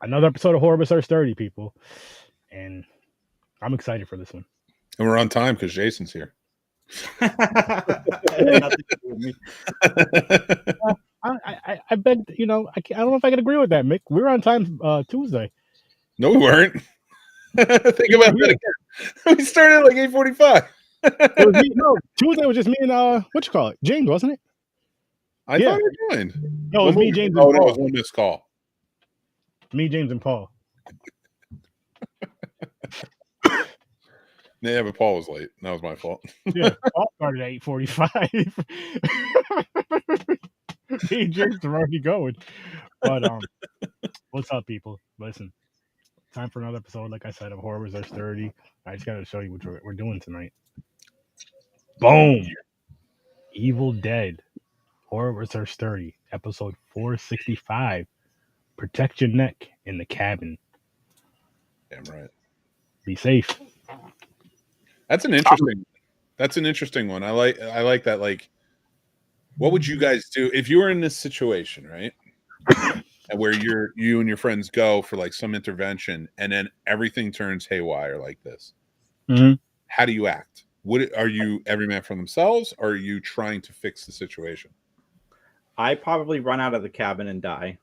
Another episode of Horror Research 30, people. And I'm excited for this one. And we're on time because Jason's here. Nothing to do with me. I bet, I don't know if I can agree with that, Mick. We were on time Tuesday. No, we weren't. Think about that again. We started at like 8:45. No, Tuesday was just me and what you call it, James, wasn't it? I thought you joined. No, it was me, James, and Paul. Paul. No, it was one missed call. Me, James, and Paul. Yeah, but Paul was late. That was my fault. Yeah, Paul started at 8:45. Me and James are already going. But what's up, people? Listen, time for another episode, like I said, of Horror Research 30. I just got to show you what we're doing tonight. Boom! Evil Dead, Horror Research 30, episode 465. Protect your neck in the cabin. Damn right. Be safe. That's an interesting one. I like that. Like, what would you guys do if you were in this situation, right? And where you and your friends go for like some intervention, and then everything turns haywire like this. Mm-hmm. How do you act? Are you every man for themselves, or are you trying to fix the situation? I probably run out of the cabin and die.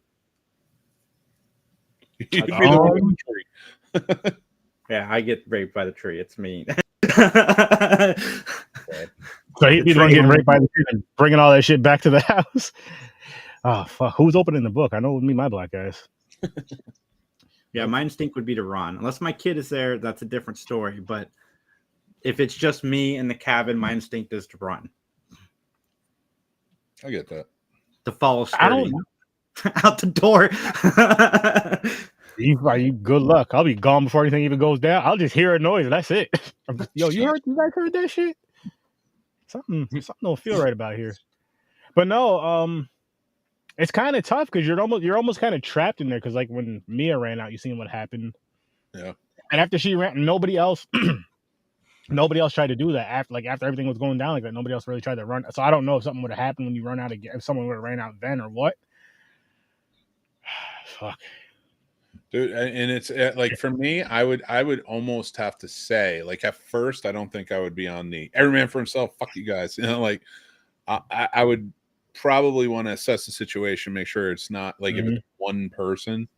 You'd be the one in the tree. Yeah, I get raped by the tree. It's me. So he'd be the one getting raped by the tree and bringing all that shit back to the house. Oh, fuck. Who's opening the book? I know it would be my black guys. Yeah, my instinct would be to run. Unless my kid is there, that's a different story. But if it's just me in the cabin, my instinct is to run. I get that. To follow Sturdy out the door. You good luck. I'll be gone before anything even goes down. I'll just hear a noise and that's it. Yo, you guys heard that shit? Something don't feel right about here. But no, it's kind of tough because you're almost kind of trapped in there because like when Mia ran out, you seen what happened. Yeah. And after she ran, nobody else tried to do that after everything was going down like that. Nobody else really tried to run. So I don't know if something would have happened when you run out again. If someone would have ran out then or what. Fuck. Dude, and it's like for me, I would almost have to say, like at first, I don't think I would be on the every man for himself. Fuck you guys, like I would probably want to assess the situation, make sure it's not like if it's one person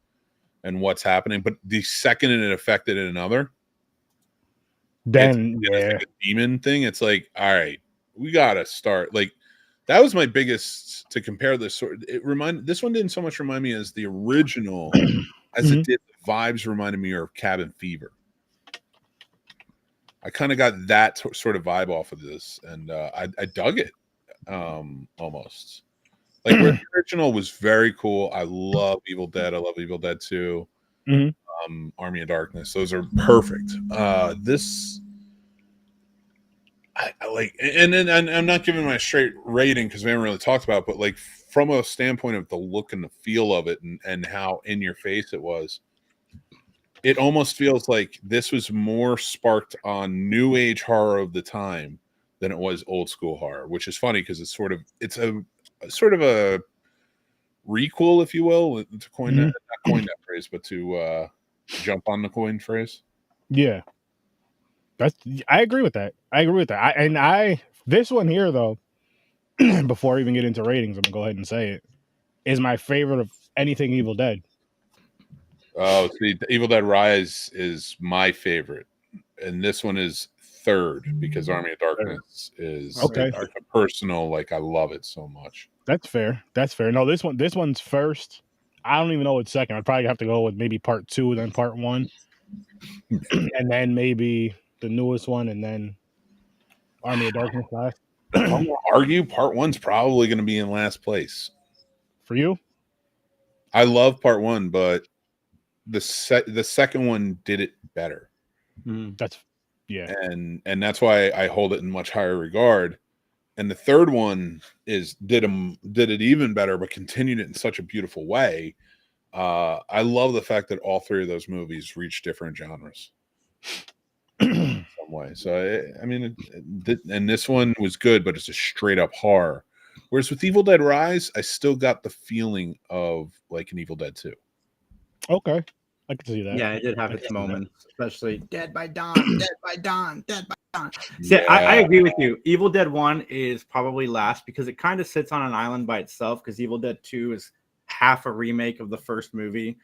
and what's happening. But the second it affected another, then it's like a demon thing. It's like, all right, we gotta start. Like that was my biggest to compare this sort. This one didn't so much remind me as the original. As it did, the vibes reminded me of Cabin Fever. I kind of got that sort of vibe off of this, and I dug it almost. Like where the original was very cool. I love Evil Dead. I love Evil Dead 2. Army of Darkness. Those are perfect. This, I like, and I'm not giving my straight rating because we haven't really talked about it, but like from a standpoint of the look and the feel of it and how in your face it was, it almost feels like this was more sparked on new age horror of the time than it was old school horror, which is funny because it's a sort of a requel, if you will, to coin that, not coin that phrase, but to jump on the coin phrase. Yeah. I agree with that. This one here though, before I even get into ratings, I'm gonna go ahead and say it, is my favorite of anything Evil Dead. Oh, see, Evil Dead Rise is my favorite, and this one is third because Army of Darkness is okay. Personal. Like I love it so much. That's fair. No, this one's first. I don't even know what's second. I'd probably have to go with maybe part 2, then part 1, and then maybe the newest one, and then Army of Darkness last. I'm gonna argue part 1's probably going to be in last place for you. I love part 1, but the second one did it better. That's and that's why I hold it in much higher regard. And the third one did it even better, but continued it in such a beautiful way. I love the fact that all three of those movies reach different genres in some way. So and this one was good, but it's a straight up horror. Whereas with Evil Dead Rise, I still got the feeling of like an Evil Dead 2. Okay, I can see that. Yeah, it did have I its can see that. moments, especially Dead by Dawn, Dead by Dawn, Dead by Dawn. See, Yeah. I agree with you. Evil Dead 1 is probably last because it kind of sits on an island by itself because Evil Dead 2 is half a remake of the first movie.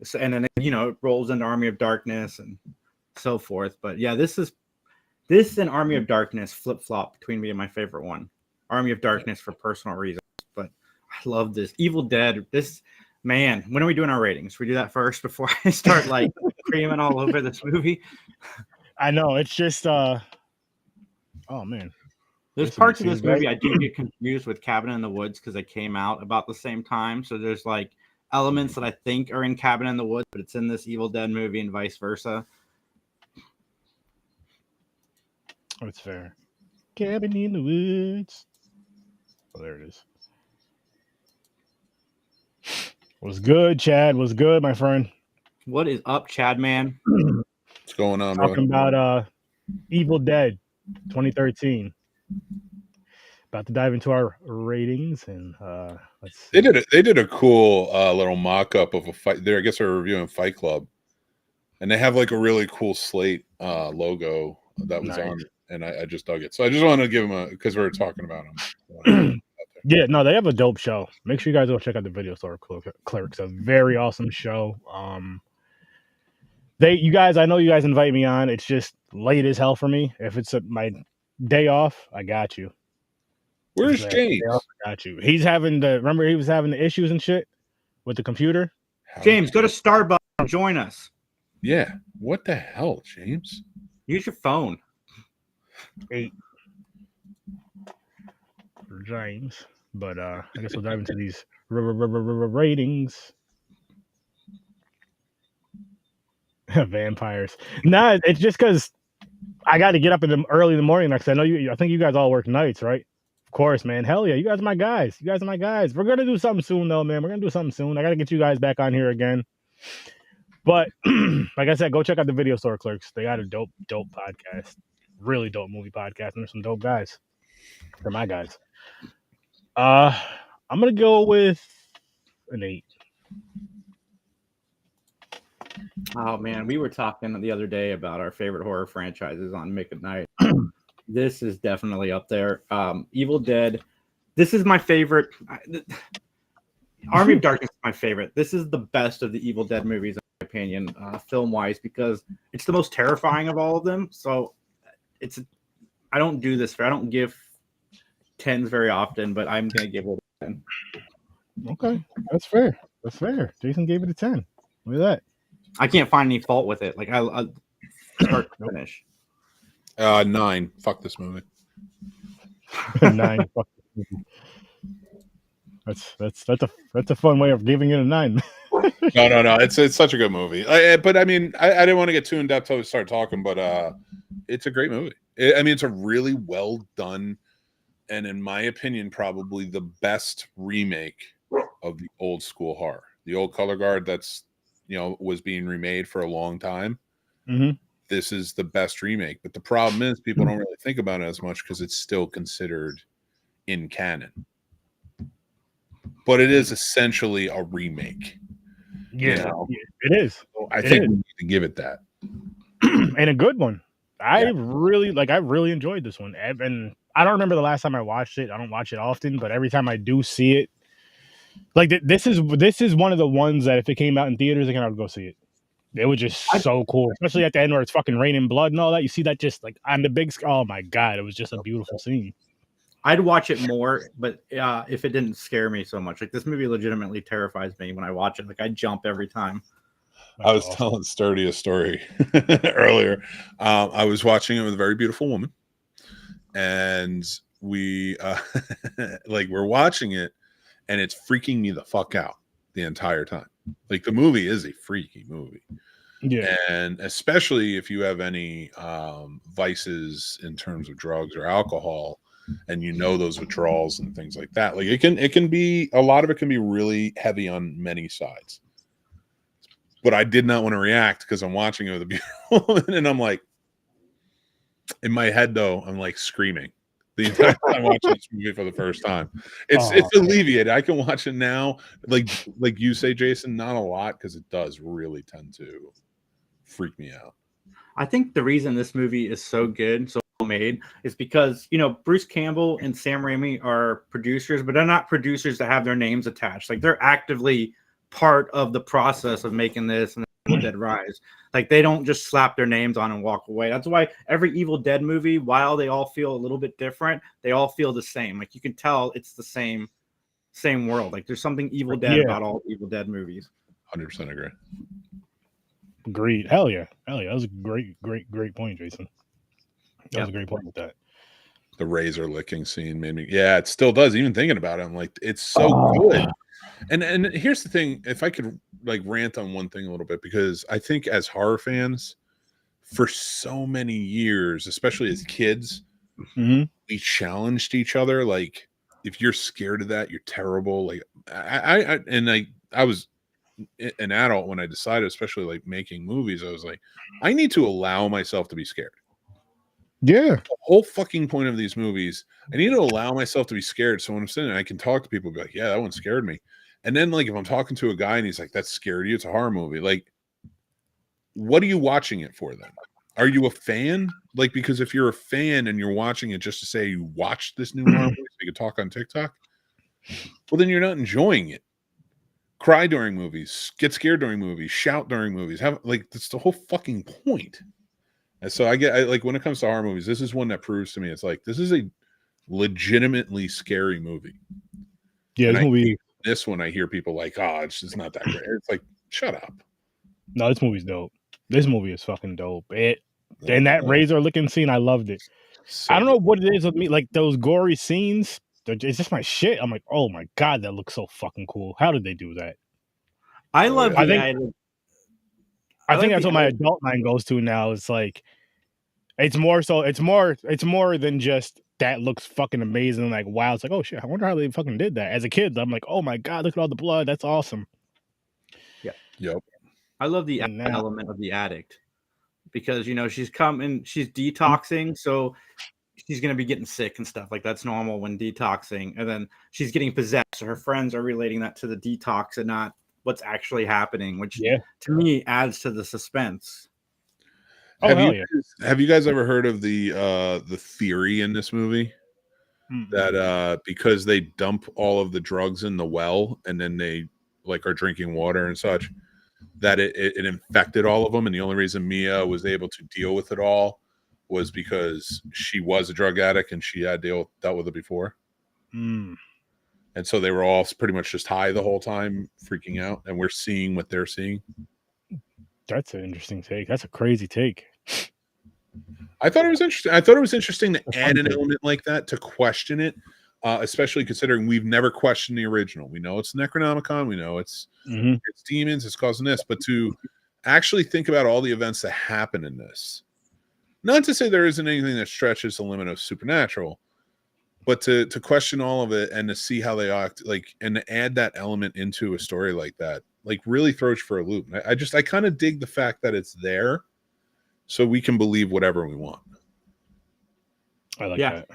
So, and then, it rolls into Army of Darkness and so forth. But yeah, this and Army of Darkness flip-flop between me and my favorite one. Army of Darkness for personal reasons. But I love this. Evil Dead, man, when are we doing our ratings? We do that first before I start like creaming all over this movie. I know it's just oh man. There's parts of this movie I do get confused with Cabin in the Woods because they came out about the same time. So there's like elements that I think are in Cabin in the Woods, but it's in this Evil Dead movie and vice versa. That's fair. Cabin in the Woods. Oh, there it is. Was good, Chad. Was good, my friend. What is up, Chad, man? What's going on, Talking about Evil Dead 2013. About to dive into our ratings and let's see. They did a cool little mock-up of a fight there. I guess they're reviewing Fight Club. And they have like a really cool slate logo that was on it, and I just dug it. So I just wanted to give them because we were talking about them. Yeah, no, they have a dope show. Make sure you guys go check out the Video Store Clerks. A very awesome show. You guys, I know you guys invite me on. It's just late as hell for me. If it's my day off, I got you. Where's James? I got you. Remember he was having the issues and shit with the computer. James, go to Starbucks and join us. Yeah. What the hell, James? Use your phone. 8 for James. But I guess we'll dive into these ratings. Vampires. Nah, it's just because I got to get up early in the morning. Because I think you guys all work nights, right? Of course, man. Hell yeah, you guys are my guys. You guys are my guys. We're gonna do something soon, though, man. We're gonna do something soon. I gotta get you guys back on here again. But like I said, go check out the Video Store Clerks. They got a dope podcast. Really dope movie podcast. And there's some dope guys. They're my guys. I'm gonna go with an 8. Oh man, we were talking the other day about our favorite horror franchises on Mick at Night. This is definitely up there. Evil Dead. This is my favorite. Army of Darkness is my favorite. This is the best of the Evil Dead movies, in my opinion, film-wise, because it's the most terrifying of all of them. So I don't do this. I don't give 10s very often, but I'm gonna give it a 10. Okay, that's fair. That's fair. Jason gave it a 10. Look at that. I can't find any fault with it. Like I start to finish. 9. Fuck this movie. 9. Fuck this movie. That's a fun way of giving it a 9. No. It's such a good movie. But I mean, I didn't want to get too in depth till we start talking, but it's a great movie. It's a really well done, and in my opinion, probably the best remake of the old school horror. The old color guard that's was being remade for a long time. Mm-hmm. This is the best remake, but the problem is people don't really think about it as much because it's still considered in canon. But it is essentially a remake. Yeah, it is. So I think we need to give it that. And a good one. I really enjoyed this one. And I don't remember the last time I watched it. I don't watch it often, but every time I do see it, like this is one of the ones that if it came out in theaters, I would go see it. It was just so cool, especially at the end where it's fucking raining blood and all that. You see that just like on the big screen. Oh my god, it was just a beautiful scene. I'd watch it more, but if it didn't scare me so much, like this movie legitimately terrifies me when I watch it. Like I jump every time. I was telling Sturdy a story earlier. I was watching it with a very beautiful woman, and we we're watching it, and it's freaking me the fuck out the entire time. Like the movie is a freaky movie. Yeah. And especially if you have any vices in terms of drugs or alcohol, and those withdrawals and things like that. Like it can be a lot of it can be really heavy on many sides. But I did not want to react because I'm watching it with a beautiful woman, and I'm like, in my head though, I'm like screaming. the entire time watching this movie for the first time. It's alleviated. I can watch it now, like you say, Jason, not a lot, because it does really tend to freak me out. I think the reason this movie is so good, so well made, is because, you know, Bruce Campbell and Sam Raimi are producers, but they're not producers that have their names attached. Like, they're actively part of the process of making this and Evil Dead Rise. Like, they don't just slap their names on and walk away. That's why every Evil Dead movie, while they all feel a little bit different, they all feel the same. Like, you can tell it's the same world. Like, there's something Evil Dead about all Evil Dead movies. 100% agree. Agreed. Hell yeah. That was a great point, Jason. That was a great point with that. The razor licking scene made me, it still does. Even thinking about it, I'm like, it's so good. And here's the thing, if I could like rant on one thing a little bit, because I think as horror fans, for so many years, especially as kids, we challenged each other. Like, if you're scared of that, you're terrible. Like, I was an adult when I decided, especially like making movies, I was like, I need to allow myself to be scared. Yeah. The whole fucking point of these movies, I need to allow myself to be scared. So when I'm sitting there, I can talk to people and be like, yeah, that one scared me. And then, like, if I'm talking to a guy and he's like, that scared you, it's a horror movie. Like, what are you watching it for then? Are you a fan? Like, because if you're a fan and you're watching it just to say you watched this new horror movie so you can talk on TikTok, well, then you're not enjoying it. Cry during movies, get scared during movies, shout during movies. That's the whole fucking point. And so I like, when it comes to horror movies, this is one that proves to me, it's like, this is a legitimately scary movie. Yeah, this one, I hear people like, oh, it's just not that great. It's like, shut up. No, this movie's dope. This movie is fucking dope. And that razor licking scene, I loved it. So I don't know what it is with me, like those gory scenes. It's just my shit. I'm like, oh my god, that looks so fucking cool. How did they do that? I love. I think that's what my adult mind goes to now. It's like, it's more than just that looks fucking amazing. Like, wow, it's like, oh shit, I wonder how they fucking did that. As a kid, I'm like, oh my god, look at all the blood. That's awesome. Yeah. Yep. I love the element of the addict, because, you know, she's detoxing, so she's going to be getting sick and stuff. Like, that's normal when detoxing. And then she's getting possessed. So her friends are relating that to the detox and not what's actually happening, which to me adds to the suspense. Have you guys ever heard of the theory in this movie that because they dump all of the drugs in the well and then they like are drinking water and such, that it infected all of them, and the only reason Mia was able to deal with it all was because she was a drug addict and she had dealt with it before. And so they were all pretty much just high the whole time, freaking out, and we're seeing what they're seeing. That's an interesting take. That's a crazy take. I thought it was interesting. I thought it was interesting to add an element like that, to question it, especially considering we've never questioned the original. We know it's Necronomicon. We know it's demons. It's causing this. But to actually think about all the events that happen in this, not to say there isn't anything that stretches the limit of supernatural, but to question all of it and to see how they act, like, and to add that element into a story like that, like, really throws you for a loop. I kind of dig the fact that it's there, so we can believe whatever we want. I like that.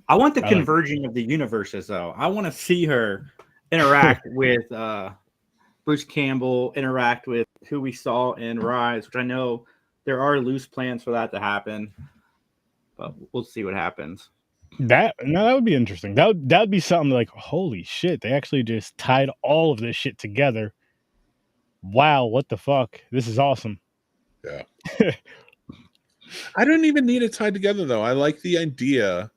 I want the converging of the universes, though. I want to see her interact with Bruce Campbell, interact with who we saw in Rise, which I know there are loose plans for that to happen, but we'll see what happens. That would be interesting. That would be something like, holy shit, they actually just tied all of this shit together. Wow, what the fuck? This is awesome. Yeah. I don't even need it tied together, though. I like the idea.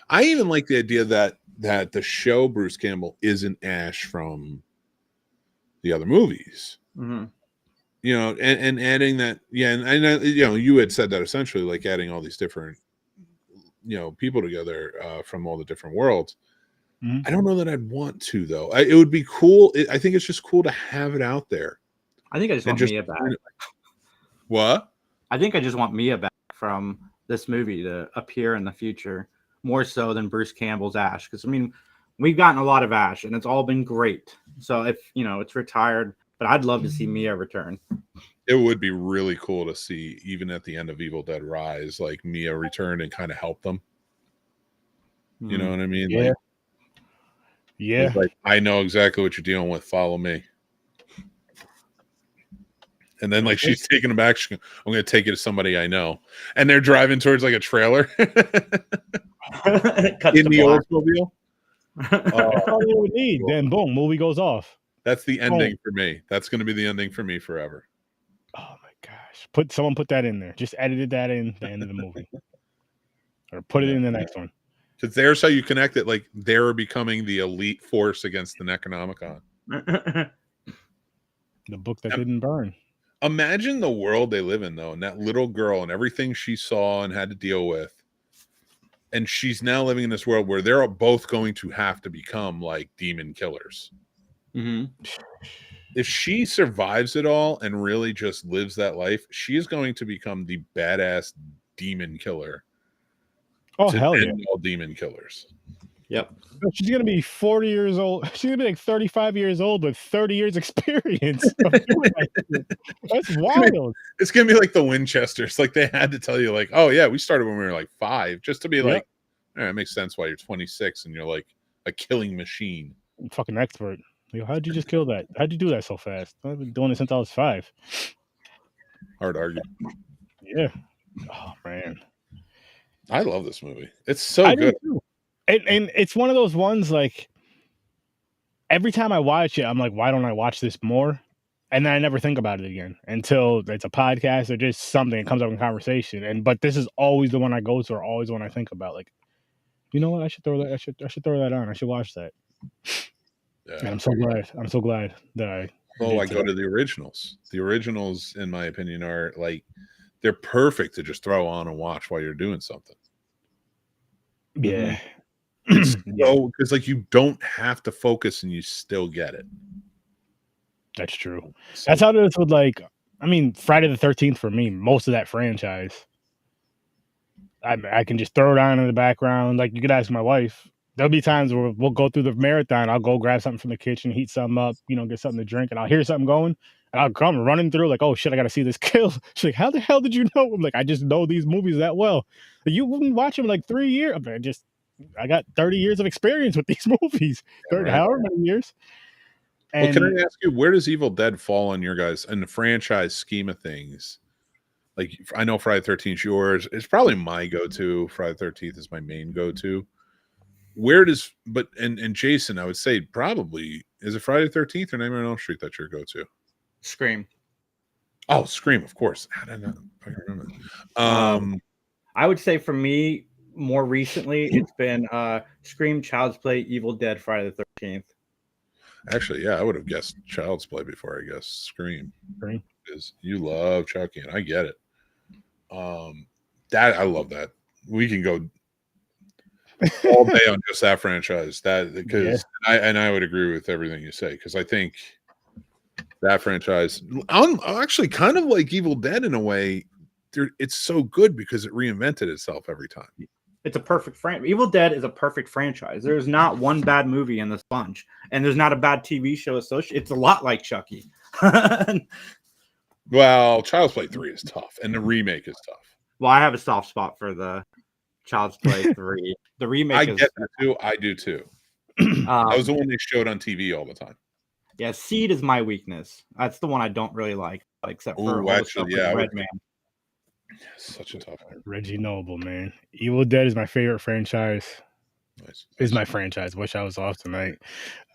I even like the idea that the show Bruce Campbell isn't Ash from the other movies. You know, and adding that, and you know, you had said that essentially, like, adding all these different, you know, people together from all the different worlds. I don't know that I'd want to, though. It would be cool. I think it's just cool to have it out there. I think I just want Mia back. What? I think I just want Mia back from this movie to appear in the future, more so than Bruce Campbell's Ash. Because, I mean, we've gotten a lot of Ash, and it's all been great. So if, you know, it's retired, but I'd love to see Mia return. It would be really cool to see, even at the end of Evil Dead Rise, like, Mia return and kind of help them. You know what I mean? Yeah. Like, Yeah. it's like, I know exactly what you're dealing with. Follow me. And then, like, she's taking him back. I'm going to take you to somebody I know. And they're driving towards, like, a trailer in the Oldsmobile. That's all you would need. Then, boom, movie goes off. That's the ending for me. That's going to be the ending for me forever. Oh, my gosh. Someone put that in there. Just edited that in the end of the movie. Or put it in the next one. Because there's how you connect it. Like, they're becoming the elite force against the Necronomicon. The book that didn't burn. Imagine the world they live in, though, and that little girl and everything she saw and had to deal with. And she's now living in this world where they're both going to have to become like demon killers. Mm-hmm. If she survives it all and really just lives that life, she is going to become the badass demon killer. Oh, hell yeah. All demon killers. Yep. She's going to be 40 years old. She's going to be like 35 years old with 30 years experience of doing that shit. That's wild. It's going to be like the Winchesters. Like, they had to tell you, like, oh, yeah, we started when we were like 5, just to be like, all right, it makes sense why you're 26 and you're like a killing machine. I'm fucking expert. Like, how'd you just kill that? How'd you do that so fast? I've been doing it since I was 5. Hard to argue. Yeah. Oh, man. I love this movie. It's so good. And it's one of those ones, like, every time I watch it, I'm like, why don't I watch this more? And then I never think about it again until it's a podcast or just something that comes up in conversation. But this is always the one I go to, or always the one I think about. Like, you know what? I should throw that. I should throw that on. I should watch that. Yeah. And I'm so glad that I. I go to the originals. The originals, in my opinion, are like, they're perfect to just throw on and watch while you're doing something. Yeah. So, because like, you don't have to focus and you still get it. That's true. So, that's how it is with, like, I mean, Friday the 13th for me, most of that franchise. I can just throw it on in the background. Like, you could ask my wife. There'll be times where we'll go through the marathon. I'll go grab something from the kitchen, heat something up, get something to drink, and I'll hear something going, and I'll come running through like, oh shit, I got to see this kill. She's like, how the hell did you know? I'm like, I just know these movies that well. You wouldn't watch them like 3 years. I got 30 years of experience with these movies. However many years. And, well, can I ask you, where does Evil Dead fall on your guys in the franchise scheme of things? Like, I know Friday the 13th is yours. It's probably my go-to. Friday the 13th is my main go-to. Where does, and Jason, I would say probably, is it Friday the 13th or Nightmare on Elm Street that's your go-to? Scream. Oh, Scream, of course. How did I not remember that? I would say for me, more recently, it's been Scream, Child's Play, Evil Dead, Friday the 13th. Actually, yeah, I would have guessed Child's Play before I guessed Scream. Because you love Chucky, and I get it. That I love that. We can go all day on just that franchise. I would agree with everything you say, because I think that franchise, I'm actually kind of like Evil Dead in a way. It's so good because it reinvented itself every time. It's a perfect Evil Dead is a perfect franchise. There's not one bad movie in this bunch, and there's not a bad TV show associated. It's a lot like Chucky. Well, Child's Play 3 is tough, and the remake is tough. Well, I have a soft spot for the Child's Play 3. The remake I get that too. I do too. That was the one they showed on TV all the time. Yeah, Seed is my weakness. That's the one I don't really like, except for Red Man. Such a tough one. Reggie Noble, man. Evil Dead is my favorite franchise. Nice. Is my franchise. Wish I was off tonight.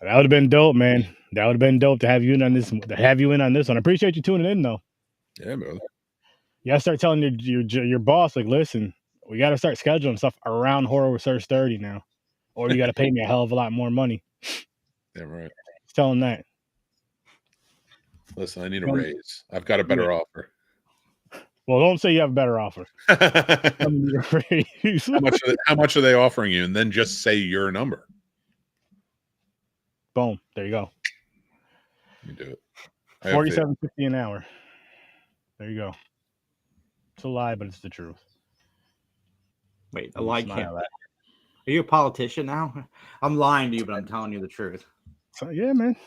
That would have been dope, man. That would have been dope to have you in on this. To have you in on this one. I appreciate you tuning in, though. Yeah, brother. You gotta start telling your boss, like, listen, we gotta start scheduling stuff around Horror Research 30 now, or you gotta pay me a hell of a lot more money. Yeah, right. Tell him that. Listen, I need a raise. I've got a better offer. Well, don't say you have a better offer. How much are they offering you? And then just say your number. Boom. There you go. You do it. $47.50 an hour. There you go. It's a lie, but it's the truth. Wait, a lie can't. Are you a politician now? I'm lying to you, but I'm telling you the truth. So, yeah, man.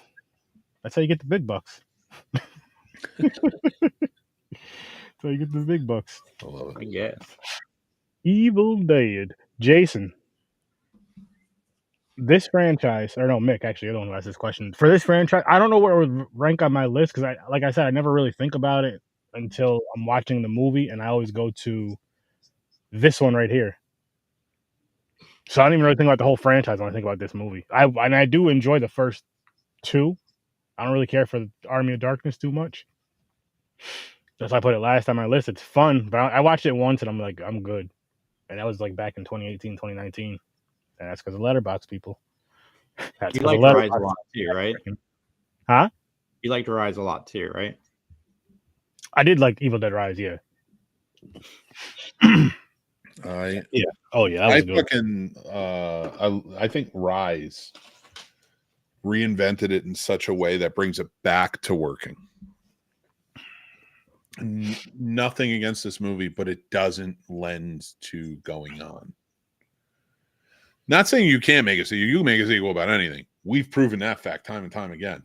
That's how you get the big bucks. So you get the big bucks. I love it. I guess. Evil Dead. Jason. this franchise, or no, Mick, actually, you're the one who asked this question. For this franchise, I don't know where it would rank on my list because like I said, I never really think about it until I'm watching the movie, and I always go to this one right here. So I don't even really think about the whole franchise when I think about this movie. I do enjoy the first two. I don't really care for the Army of Darkness too much. That's why I put it last on my list. It's fun, but I watched it once and I'm like, I'm good. And that was like back in 2018, 2019. And that's because of Letterbox people. That's You because of liked Rise a Letterbox. lot too, right? Huh? You liked Rise a lot too, right? I did like Evil Dead Rise, yeah. Yeah. Oh yeah, that was good. Fucking I think Rise reinvented it in such a way that brings it back to working. Nothing against this movie, but it doesn't lend to going on. Not saying you can't make a sequel. You can make a sequel about anything. We've proven that fact time and time again.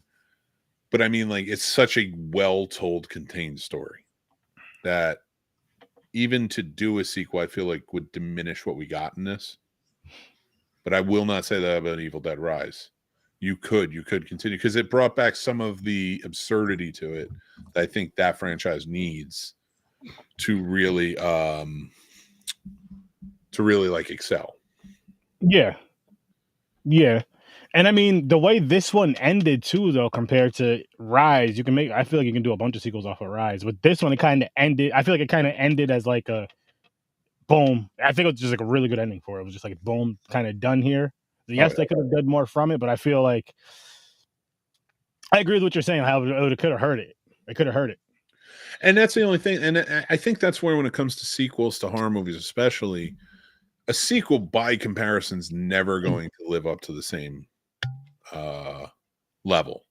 But I mean, like, it's such a well-told, contained story that even to do a sequel, I feel like would diminish what we got in this. But I will not say that about Evil Dead Rise. You could continue because it brought back some of the absurdity to it that I think that franchise needs to really like excel. Yeah. And I mean, the way this one ended too, though, compared to Rise, I feel like you can do a bunch of sequels off of Rise. With this one, it kind of ended. I feel like it kind of ended as like a boom. I think it was just like a really good ending for it. It was just like boom, kind of done here. Yes, they could have done more from it, but I feel like I agree with what you're saying. How it could have hurt it. It could have hurt it. And that's the only thing. And I think that's where, when it comes to sequels to horror movies, especially, a sequel by comparison is never going to live up to the same level.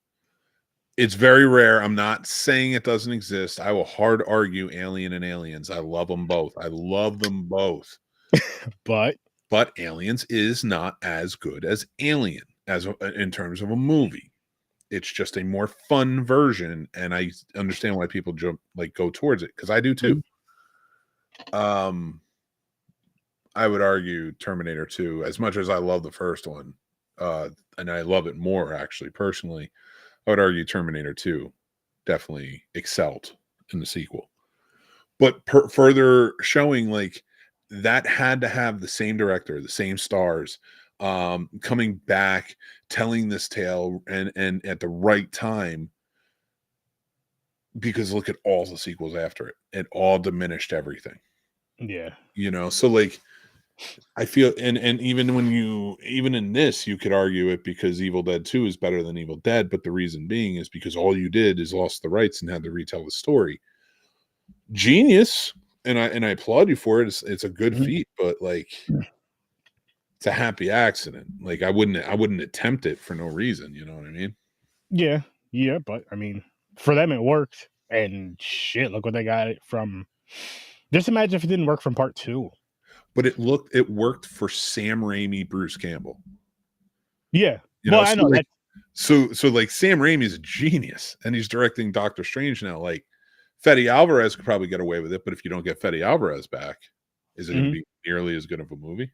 It's very rare. I'm not saying it doesn't exist. I will hard argue Alien and Aliens. I love them both. I love them both. But Aliens is not as good as Alien in terms of a movie. It's just a more fun version, and I understand why people go towards it, because I do too. I would argue Terminator 2, as much as I love the first one, and I love it more, actually, personally, I would argue Terminator 2 definitely excelled in the sequel. But further showing, like, that had to have the same director, the same stars, coming back, telling this tale, and at the right time, because look at all the sequels after it. It all diminished everything. Yeah. So like, I feel, and even in this, you could argue it because Evil Dead 2 is better than Evil Dead, but the reason being is because all you did is lost the rights and had to retell the story. Genius, and I applaud you for it. It's a good feat, but like, it's a happy accident. Like, I wouldn't attempt it for no reason. You know what I mean? Yeah, but I mean, for them it worked, and shit, look what they got it from. Just imagine if it didn't work from part 2. But it worked for Sam Raimi, Bruce Campbell. Yeah. I know that. So like, Sam Raimi is a genius, and he's directing Doctor Strange now. Like, Fede Alvarez could probably get away with it, but if you don't get Fede Alvarez back, is it going to be nearly as good of a movie?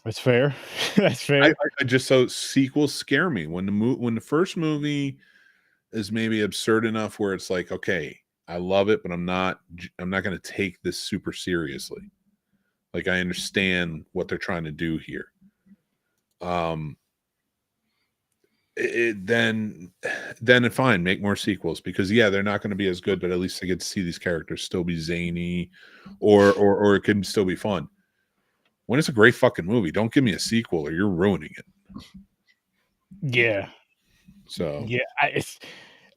That's fair. That's fair. I just, so sequels scare me. When the first movie is maybe absurd enough where it's like, okay, I love it, but I'm not going to take this super seriously. Like, I understand what they're trying to do here. Then fine, make more sequels, because they're not going to be as good, but at least I get to see these characters still be zany, or it can still be fun. When it's a great fucking movie, don't give me a sequel or you're ruining it. Yeah. So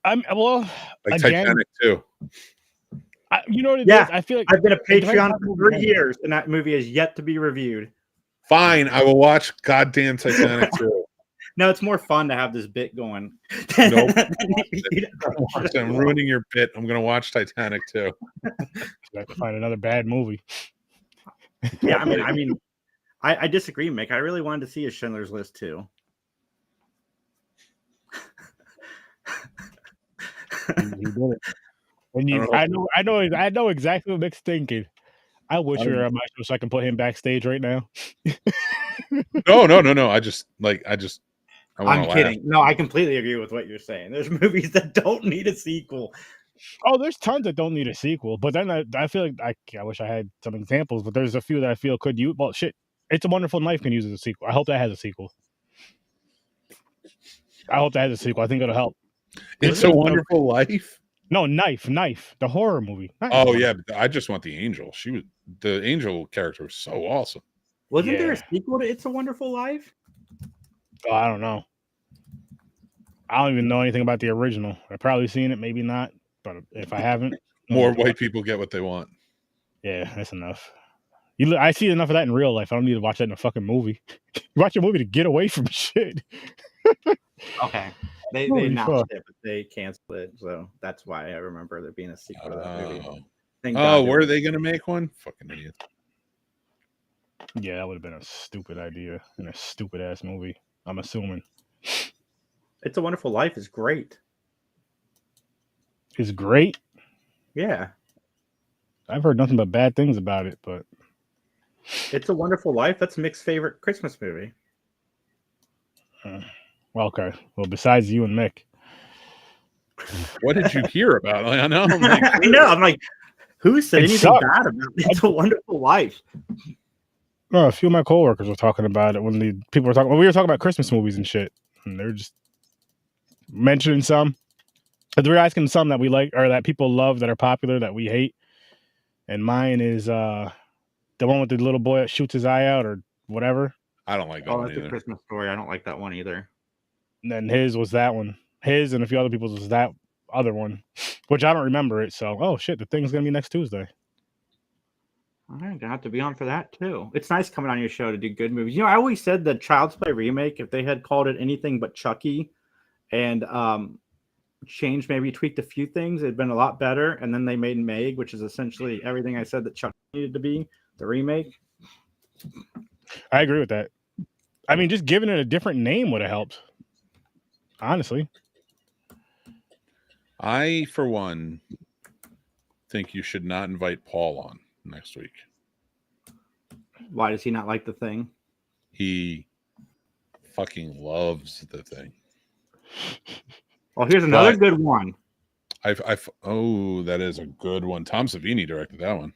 I'm like again, Titanic too. You know what it is? I feel like I've been a Patreon for 3 years, and that movie is yet to be reviewed. Fine, I will watch goddamn Titanic too. No, it's more fun to have this bit going. Nope. I'm ruining your bit. I'm gonna watch Titanic too. I have to find another bad movie. Yeah, I mean, I disagree, Mick. I really wanted to see a Schindler's List too. He did it. I know exactly what Mick's thinking. I wish we were at my show so I can put him backstage right now. No. I'm kidding. No, I completely agree with what you're saying. There's movies that don't need a sequel. Oh, there's tons that don't need a sequel, but then I feel like I wish I had some examples, but there's a few that I feel could use. Well, shit, It's a Wonderful Knife can use as a sequel. I hope that has a sequel. I think it'll help. It's a Wonderful Life. No, Knife, the horror movie. Oh yeah, but I just want the angel. The angel character was so awesome. Wasn't there a sequel to It's a Wonderful Life? Oh, I don't know. I don't even know anything about the original. I've probably seen it, maybe not. But if I haven't, more white people get what they want. Yeah, that's enough. I see enough of that in real life. I don't need to watch that in a fucking movie. You watch a movie to get away from shit. Okay. They announced it, but they canceled it, so that's why I remember there being a sequel to that movie. Were they going to make one? Fucking idiot. Yeah, that would have been a stupid idea and a stupid ass movie, I'm assuming. It's a Wonderful Life is great. It's great? Yeah. I've heard nothing but bad things about it, but It's a Wonderful Life, that's Mick's favorite Christmas movie. Well, okay. Well, besides you and Mick. What did you hear about? I know. I'm like, who said anything bad about it? It's a Wonderful Life. No, a few of my coworkers were talking about it when we were talking about Christmas movies and shit. And they were just mentioning some. But they were asking some that we like or that people love that are popular that we hate. And mine is the one with the little boy that shoots his eye out or whatever. I don't like that one either. A Christmas Story. I don't like that one either. And then his was that one. His and a few other people's was that other one, which I don't remember it. So, oh shit, the thing's gonna be next Tuesday. All right, gonna have to be on for that too. It's nice coming on your show to do good movies. You know, I always said that Child's Play remake, if they had called it anything but Chucky, and changed, maybe tweaked a few things, it'd been a lot better. And then they made Meg, which is essentially everything I said that Chucky needed to be, the remake. I agree with that. I mean, just giving it a different name would have helped. Honestly. I, for one, think you should not invite Paul on next week. Why does he not like The Thing? He fucking loves The Thing. Well, here's another good one. That is a good one. Tom Savini directed that one.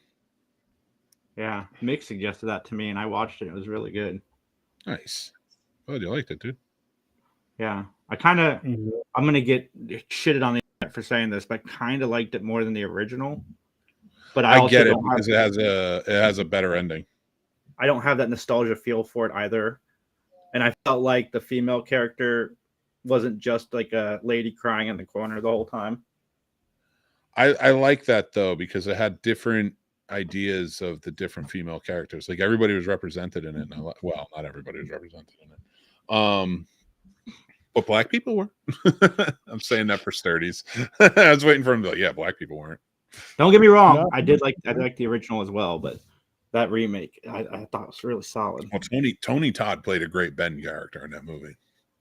Yeah, Mick suggested that to me, and I watched it. It was really good. Nice. Oh, you liked it, dude. Yeah, I'm gonna get shitted on the internet for saying this, but I kind of liked it more than the original. But I get it because it has a better ending. I don't have that nostalgia feel for it either, and I felt like the female character wasn't just like a lady crying in the corner the whole time. I like that though because it had different ideas of the different female characters. Like everybody was represented in it. Well, not everybody was represented in it. But black people were. I'm saying that for sturdies. I was waiting for him to be like, yeah, black people weren't. Don't get me wrong. No. I like the original as well, but that remake I thought was really solid. Well, Tony Todd played a great Ben character in that movie.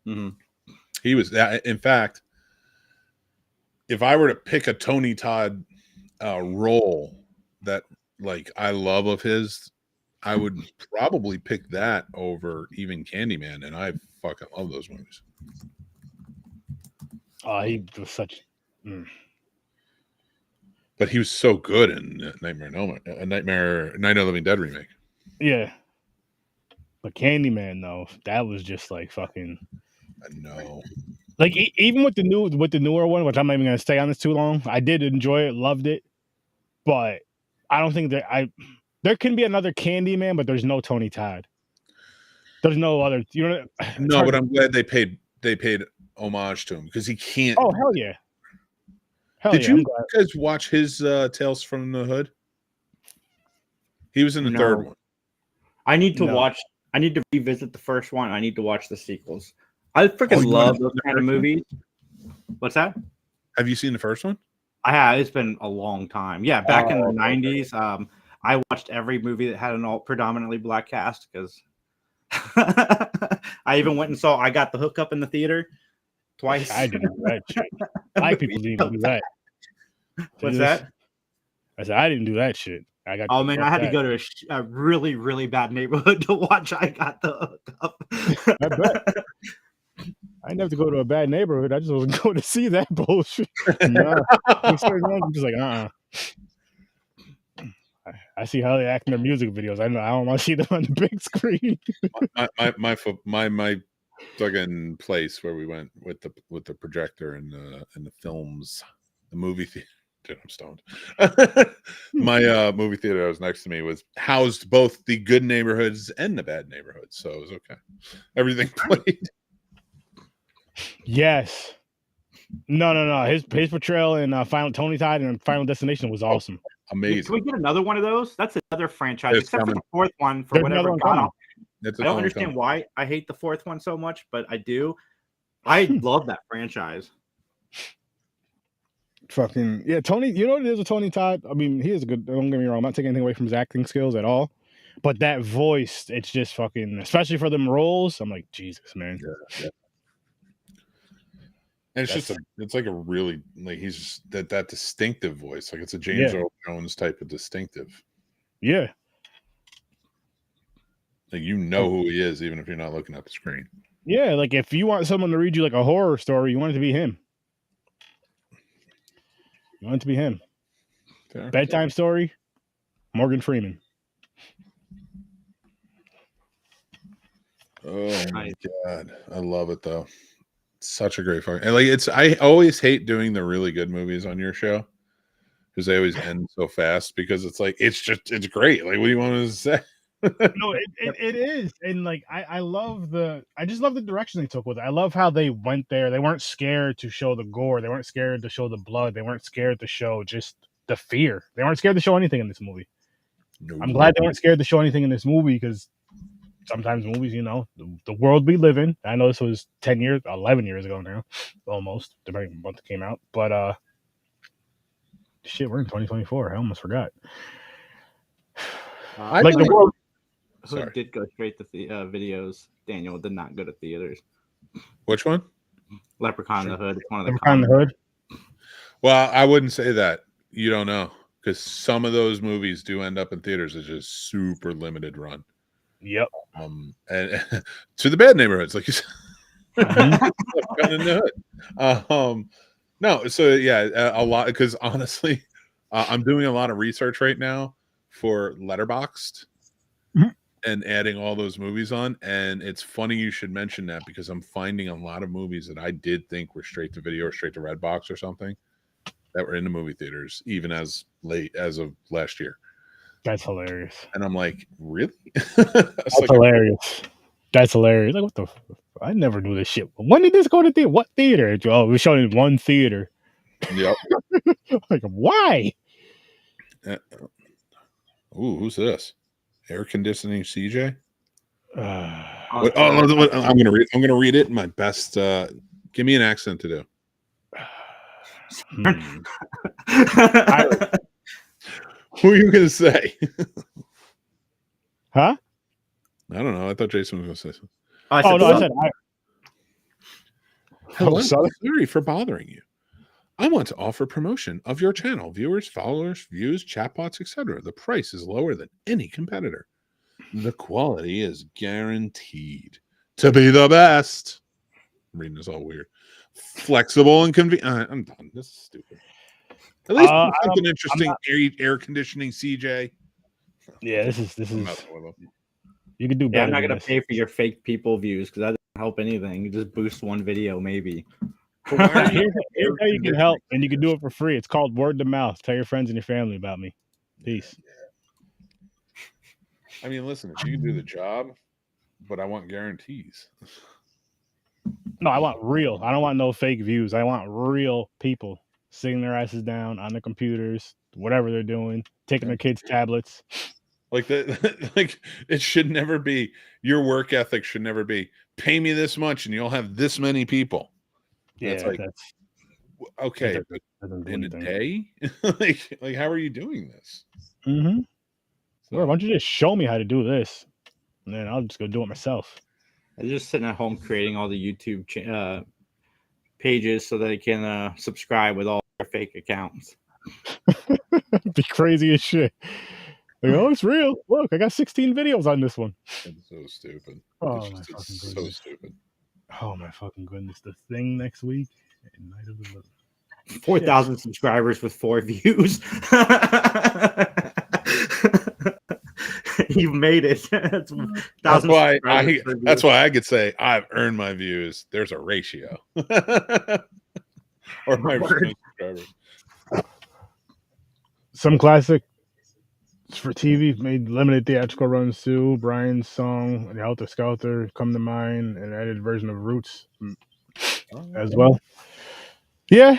Mm-hmm. He was that. In fact, if I were to pick a Tony Todd role that like I love of his, I would probably pick that over even Candyman, and I fucking love those movies. He was such. But he was so good in Night of the Living Dead remake. Yeah, but Candyman though, that was just like fucking. I know. Like even with the newer one, which I'm not even gonna stay on this too long. I did enjoy it, loved it, but I don't think that there can be another Candyman, but there's no Tony Todd. There's no other. You know. No, but I'm glad they paid homage to him because he can't. Oh hell yeah! Did you guys watch his Tales from the Hood? He was in the third one. I need to watch. I need to revisit the first one. I need to watch the sequels. I freaking love those kind of movies. What's that? Have you seen the first one? I have. It's been a long time. Yeah, back in the 90s. I watched every movie that had an predominantly black cast because I even went and saw I Got the Hookup in the theater twice. I didn't do that shit. Black people didn't do that. What's that? I said I didn't do that shit. I got. Oh man, I had to go to a really, really bad neighborhood to watch. I got the hookup. I bet. I didn't have to go to a bad neighborhood. I just wasn't going to see that bullshit. No, I'm just like, I see how they act in their music videos. I don't want to see them on the big screen. my fucking place where we went with the projector and the films, the movie theater. Dude, I'm stoned. My movie theater that was next to me was housed both the good neighborhoods and the bad neighborhoods, so it was okay. Everything played. Yes. No. His portrayal in Final Tony Tide and Final Destination was awesome. Amazing. Can we get another one of those? That's another franchise, except for the fourth one. For whatever God, I don't understand why I hate the fourth one so much, but I do. I love that franchise. Fucking yeah, Tony. You know what it is with Tony Todd? I mean, he is a good. Don't get me wrong. I'm not taking anything away from his acting skills at all. But that voice, it's just fucking, especially for them roles. I'm like, Jesus, man. Yeah. And it's like a really, like, he's just that distinctive voice. Like, it's a James Earl Jones type of distinctive. Yeah. Like, you know who he is, even if you're not looking at the screen. Yeah, like if you want someone to read you like a horror story, you want it to be him. You want it to be him. Fair. Bedtime story, Morgan Freeman. Oh my God. I love it though. Such a great fucking, and like, I always hate doing the really good movies on your show because they always end so fast, because it's like, it's great. Like, what do you want to say? No, it is. And like, I just love the direction they took with it. I love how they went there. They weren't scared to show the gore. They weren't scared to show the blood. They weren't scared to show just the fear. They weren't scared to show anything in this movie. No. I'm glad they weren't scared to show anything in this movie, because sometimes movies, you know, the world we live in. I know this was 11 years ago now, almost, depending on when it came out. But shit, we're in 2024. I almost forgot. Like the world. Hood did go straight to the videos. Daniel did not go to theaters. Which one? Leprechaun in the Hood. It's one of the Leprechaun in the Hood. Well, I wouldn't say that. You don't know, because some of those movies do end up in theaters. It's just super limited run. Yep. And to the bad neighborhoods, like you said. Leprechaun in the Hood. No, so yeah, a lot, because honestly, I'm doing a lot of research right now for Letterboxd. And adding all those movies on, and it's funny you should mention that, because I'm finding a lot of movies that I did think were straight to video or straight to Redbox or something that were in the movie theaters, even as late as of last year. That's hilarious. And I'm like, really? That's like, hilarious. That's hilarious. Like, what the? I never knew this shit. When did this go to theater? What theater? Oh, we showed it in one theater. Yep. Like, why? Ooh, who's this? Air conditioning CJ. I'm gonna read. I'm gonna read it in my best. Give me an accent to do. Who are you gonna say? Huh? I don't know. I thought Jason was gonna say something. I said. Hello, sorry for bothering you. I want to offer promotion of your channel. Viewers, followers, views, chatbots, etc. The price is lower than any competitor. The quality is guaranteed to be the best. I'm reading this all weird. Flexible and convenient. I'm done. This is stupid. At least something interesting. Air conditioning, CJ. Yeah, this is. You can do better. I'm not gonna pay for your fake people views, because that doesn't help anything. You just boost one video, maybe. Here's how you can help, and you can do it for free. It's called word of mouth. Tell your friends and your family about me. Peace. I mean, listen, if you can do the job, but I want guarantees. No, I want real. I don't want no fake views. I want real people sitting their asses down on their computers, whatever they're doing, taking their kids' tablets. Like like it should never be. Your work ethic should never be, pay me this much and you'll have this many people. Yeah, that's okay. But in a day, like how are you doing this? Mm-hmm. So, why don't you just show me how to do this, and then I'll just go do it myself. I'm just sitting at home creating all the YouTube pages so that I can subscribe with all their fake accounts. Be crazy as shit. Like, oh, it's real. Look, I got 16 videos on this one. It's so stupid. Oh It's my just fucking it's so goodness. stupid. Oh my fucking goodness. The Thing next week. And Night of the Living. 4,000 subscribers with 4 views. You've made it. That's 1,000 subscribers per That's view. why I could say I've earned my views. There's a ratio. Or my subscribers. Some classic for TV made limited theatrical runs too. Brian's song, The Helter Skelter, come to mind, an edited version of Roots as well. Yeah,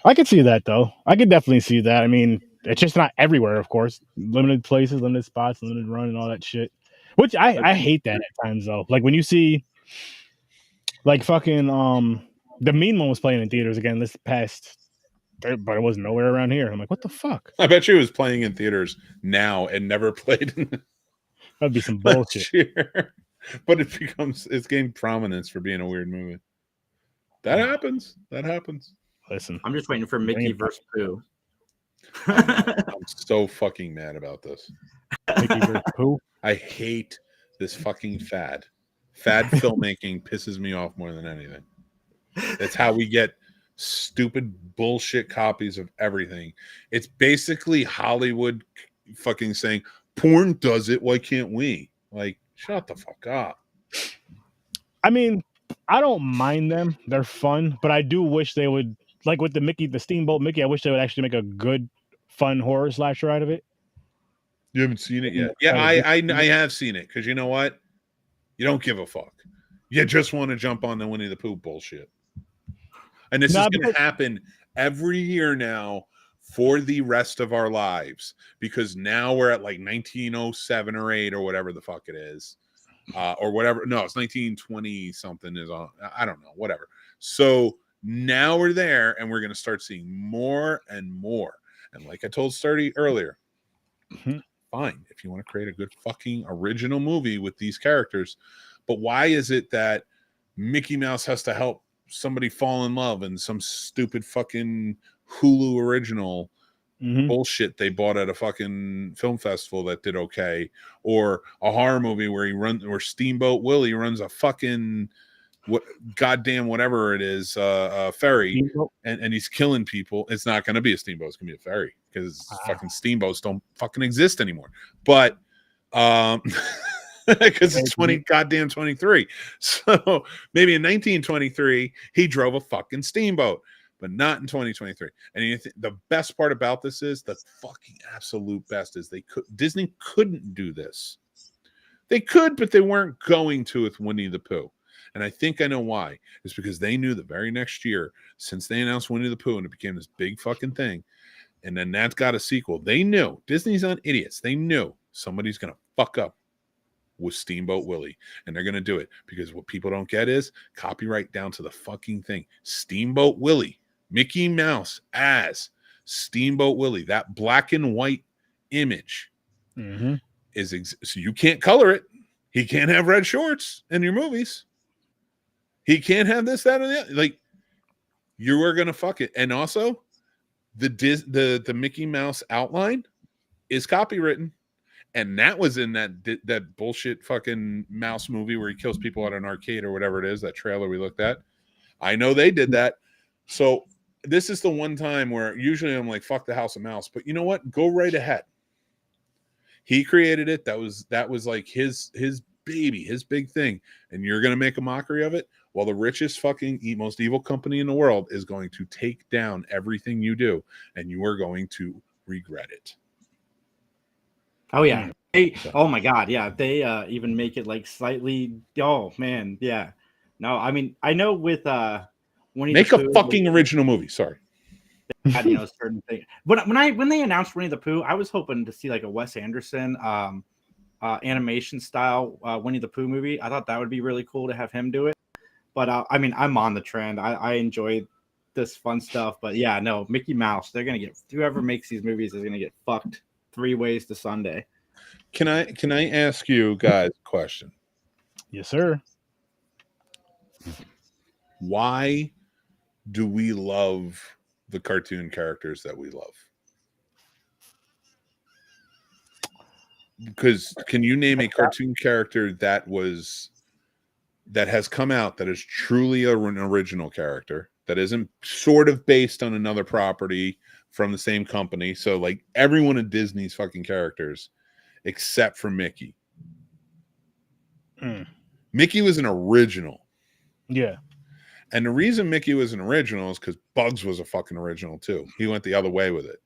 I could see that though. I could definitely see that. I mean, it's just not everywhere, of course. Limited places, limited spots, limited run, and all that shit. Which I hate that at times though. Like when you see, like fucking the Mean One was playing in theaters again this past, but it was nowhere around here. I'm like, what the fuck? I bet you it was playing in theaters now and never played in That'd be some last bullshit. year. But it's gained prominence for being a weird movie. That happens. That happens. Listen, I'm just waiting for Mickey versus Pooh. I'm so fucking mad about this. Mickey versus Pooh. I hate this fucking fad. Fad filmmaking pisses me off more than anything. That's how we get stupid bullshit copies of everything. It's basically Hollywood fucking saying, porn does it, why can't we? Like, shut the fuck up. I mean, I don't mind them. They're fun, but I do wish they would, like with the Steamboat Mickey, I wish they would actually make a good, fun horror slasher out of it. You haven't seen it yet? Yeah, I have seen it, because you know what? You don't give a fuck. You just want to jump on the Winnie the Pooh bullshit. And this is going to happen every year now for the rest of our lives, because now we're at like 1907 or 8 or whatever the fuck it is. Or whatever. No, it's 1920 something is on. I don't know, whatever. So now we're there, and we're going to start seeing more and more. And like I told Sturdy earlier, fine, if you want to create a good fucking original movie with these characters, but why is it that Mickey Mouse has to help somebody fall in love in some stupid fucking Hulu original bullshit they bought at a fucking film festival that did okay, or a horror movie where Steamboat Willie runs a fucking goddamn whatever it is ferry and he's killing people? It's not going to be a steamboat, it's going to be a ferry, because fucking steamboats don't fucking exist anymore. But because it's 2023. So maybe in 1923 he drove a fucking steamboat, but not in 2023. And the best part about this is, the fucking absolute best is, Disney couldn't do this. They could, but they weren't going to with Winnie the Pooh. And I think I know why. It's because they knew the very next year, since they announced Winnie the Pooh and it became this big fucking thing, and then that's got a sequel, they knew, Disney's not idiots, they knew somebody's going to fuck up with Steamboat Willie, and they're going to do it, because what people don't get is copyright down to the fucking thing. Steamboat Willie, Mickey Mouse as Steamboat Willie, that black and white image is so you can't color it. He can't have red shorts in your movies. He can't have this, that, or the other. Like, you are gonna fuck it. And also, the Mickey Mouse outline is copywritten, and that was in that bullshit fucking mouse movie where he kills people at an arcade or whatever it is. That trailer we looked at. I know they did that. So this is the one time where usually I'm like, fuck the House of Mouse, but you know what? Go right ahead. He created it. That was like his baby, his big thing. And you're going to make a mockery of it, while the richest fucking most evil company in the world is going to take down everything you do, and you are going to regret it. Oh yeah. Oh my god, yeah. They even make it like slightly, oh man, yeah. No, I mean, I know with make a fucking original movie. Sorry. Had, you know, certain thing. When they announced Winnie the Pooh, I was hoping to see like a Wes Anderson animation style Winnie the Pooh movie. I thought that would be really cool to have him do it. But I mean, I'm on the trend. I enjoy this fun stuff. But yeah, no, Mickey Mouse, they're gonna get, whoever makes these movies is gonna get fucked 3 ways to Sunday. Can I ask you guys a question? Yes, sir. Why do we love the cartoon characters that we love? because can you name a cartoon character that has come out that is truly an original character that isn't sort of based on another property from the same company? So like every one of Disney's fucking characters except for Mickey. Mickey was an original. Yeah. And the reason Mickey was an original is because Bugs was a fucking original too. He went the other way with it.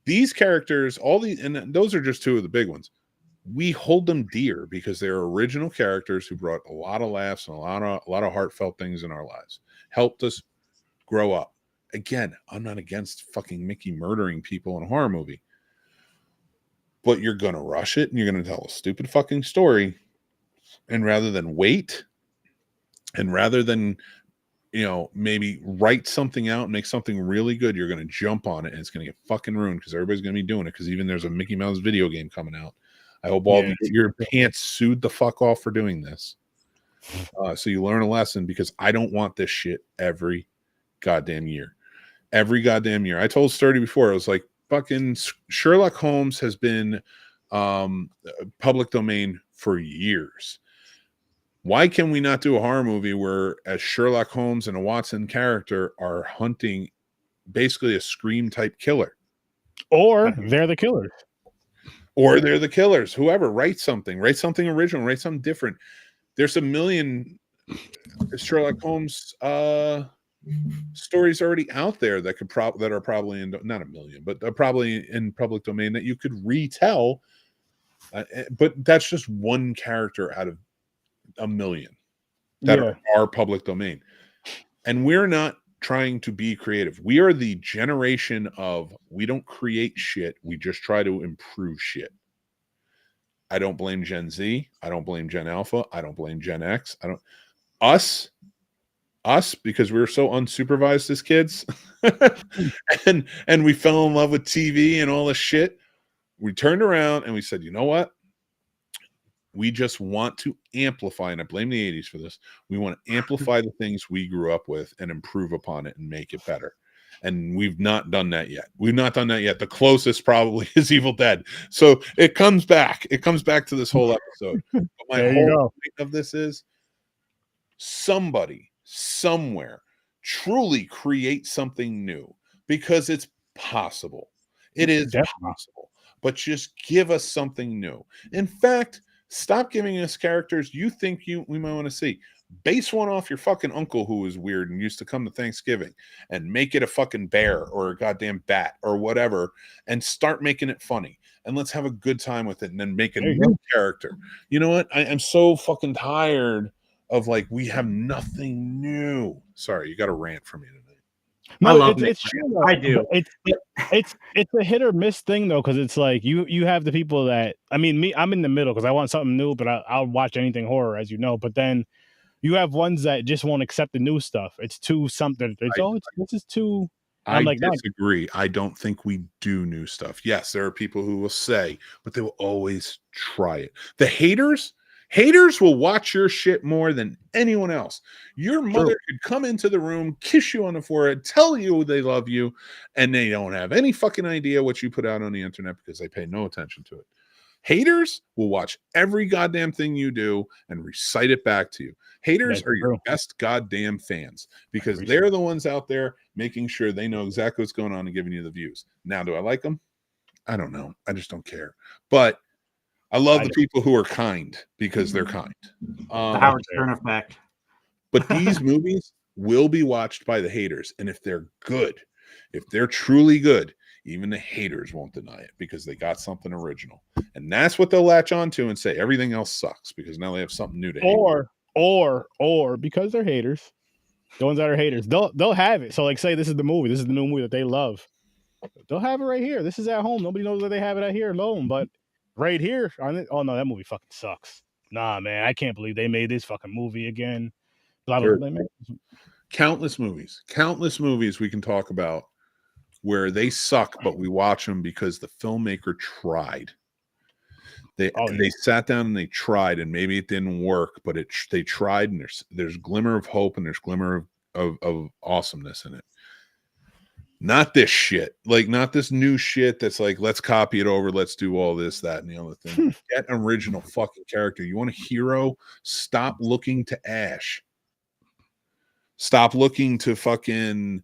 These characters, and those are just two of the big ones. We hold them dear because they're original characters who brought a lot of laughs and a lot of heartfelt things in our lives. Helped us grow up. Again, I'm not against fucking Mickey murdering people in a horror movie. But you're going to rush it and you're going to tell a stupid fucking story. And rather than wait, and rather than, maybe write something out and make something really good, you're going to jump on it and it's going to get fucking ruined because everybody's going to be doing it because even there's a Mickey Mouse video game coming out. I hope all of you get your pants sued the fuck off for doing this. So you learn a lesson because I don't want this shit every goddamn year. Every goddamn year. I told Sturdy before, I was like, fucking Sherlock Holmes has been public domain for years. Why can we not do a horror movie where as Sherlock Holmes and a Watson character are hunting basically a Scream type killer? Or they're the killers. Or they're the killers. Whoever, write something original, write something different. There's a million Sherlock Holmes stories already out there that that are probably not a million, but probably in public domain that you could retell. But that's just one character out of a million that are public domain. And we're not trying to be creative. We are the generation of we don't create shit. We just try to improve shit. I don't blame Gen Z. I don't blame Gen Alpha. I don't blame Gen X. Us, because we were so unsupervised as kids and we fell in love with TV and all this shit. We turned around and we said, you know what? We just want to amplify, and I blame the 80s for this. We want to amplify the things we grew up with and improve upon it and make it better. And we've not done that yet. The closest probably is Evil Dead. So it comes back. It comes back to this whole episode. But my whole point of this is somebody, somewhere, truly create something new because it's possible. It is possible. But just give us something new. In fact, stop giving us characters you think we might want to see. Base one off your fucking uncle who was weird and used to come to Thanksgiving and make it a fucking bear or a goddamn bat or whatever and start making it funny. And let's have a good time with it and then make a new character. You know what? I'm so fucking tired of like, we have nothing new. Sorry, you got a rant from me tonight. No, it's true. I do. It's a hit or miss thing though, because it's like you have the people that I'm in the middle because I want something new, but I'll watch anything horror, as you know. But then you have ones that just won't accept the new stuff. It's too something. This is too. I disagree. I don't think we do new stuff. Yes, there are people who will say, but they will always try it. The haters will watch your shit more than anyone else. Your mother could come into the room, kiss you on the forehead, tell you they love you, and they don't have any fucking idea what you put out on the internet because they pay no attention to it. Haters will watch every goddamn thing you do and recite it back to you. Haters are your best goddamn fans because they're the ones out there making sure they know exactly what's going on and giving you the views. Now, do I like them? I don't know. I just don't care. But I love the people who are kind because they're kind. The Howard Stern effect. But these movies will be watched by the haters. And if they're good, if they're truly good, even the haters won't deny it because they got something original. And that's what they'll latch on to and say everything else sucks because now they have something new to hate. Or because they're haters, the ones that are haters, they'll have it. So like say this is the movie, this is the new movie that they love. They'll have it right here. This is at home. Nobody knows that they have it out here alone, but right here on it. Oh no, that movie fucking sucks. Nah, man, I can't believe they made this fucking movie again. Blah, blah, blah, countless movies we can talk about where they suck, but we watch them because the filmmaker tried. They sat down and they tried, and maybe it didn't work, but they tried, and there's glimmer of hope and there's glimmer of awesomeness in it. Not this shit. Like, not this new shit that's like, let's copy it over, let's do all this, that, and the other thing. Get an original fucking character. You want a hero? Stop looking to Ash. Stop looking to fucking,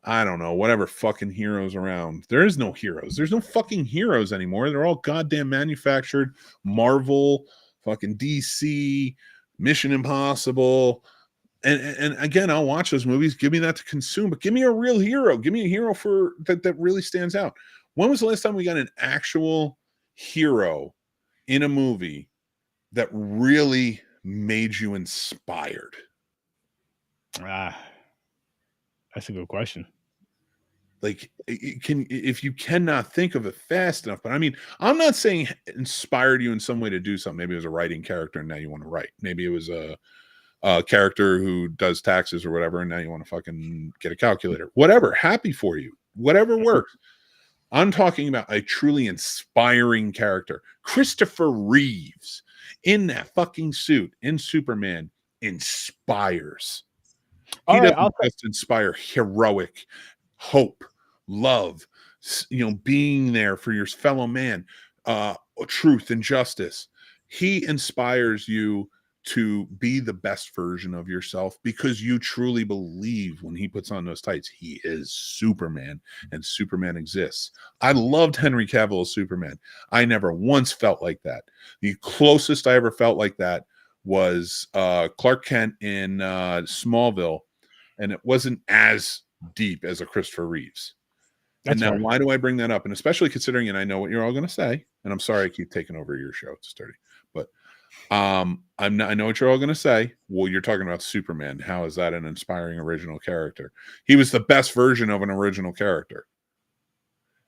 I don't know, whatever fucking heroes around. There is no heroes. There's no fucking heroes anymore. They're all goddamn manufactured. Marvel, fucking DC, Mission Impossible. And again, I'll watch those movies. Give me that to consume, but give me a real hero. Give me a hero for that really stands out. When was the last time we got an actual hero in a movie that really made you inspired? That's a good question. Like, if you cannot think of it fast enough, but I mean, I'm not saying inspired you in some way to do something. Maybe it was a writing character and now you want to write. Maybe it was a character who does taxes or whatever, and now you want to fucking get a calculator. Whatever, happy for you. Whatever works. I'm talking about a truly inspiring character. Christopher Reeves in that fucking suit in Superman inspires. He doesn't just inspire heroic hope, love, being there for your fellow man, truth and justice. He inspires you to be the best version of yourself because you truly believe when he puts on those tights, he is Superman and Superman exists. I loved Henry Cavill as Superman. I never once felt like that. The closest I ever felt like that was Clark Kent in Smallville, and it wasn't as deep as a Christopher Reeves. And now, why do I bring that up? And especially considering, and I know what you're all going to say, and I'm sorry I keep taking over your show, it's dirty, but I know what you're all going to say. Well, you're talking about Superman. How is that an inspiring original character? He was the best version of an original character,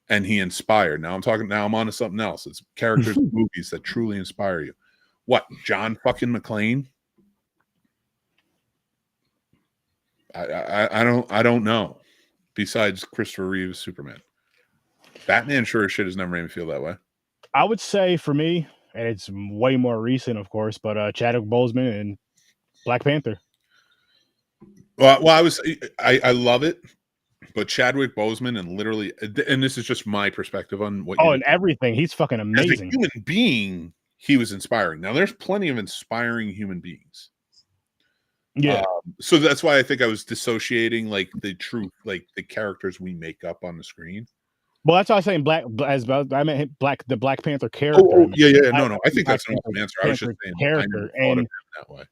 and he inspired. Now I'm on to something else. It's characters in movies that truly inspire you. What, John fucking McClane? I don't know. Besides Christopher Reeve's Superman, Batman sure as shit has never made me feel that way. I would say for me, and it's way more recent, of course, but Chadwick Boseman and Black Panther. Well, I love it, but Chadwick Boseman and literally, and this is just my perspective on what. And everything, he's fucking amazing. As a human being, he was inspiring. Now, there's plenty of inspiring human beings. Yeah. So that's why I think I was dissociating like the truth, like the characters we make up on the screen. Well, that's why I was saying I meant the Black Panther character. Yeah. No. I think that's an awesome answer. I was just saying character, and that way.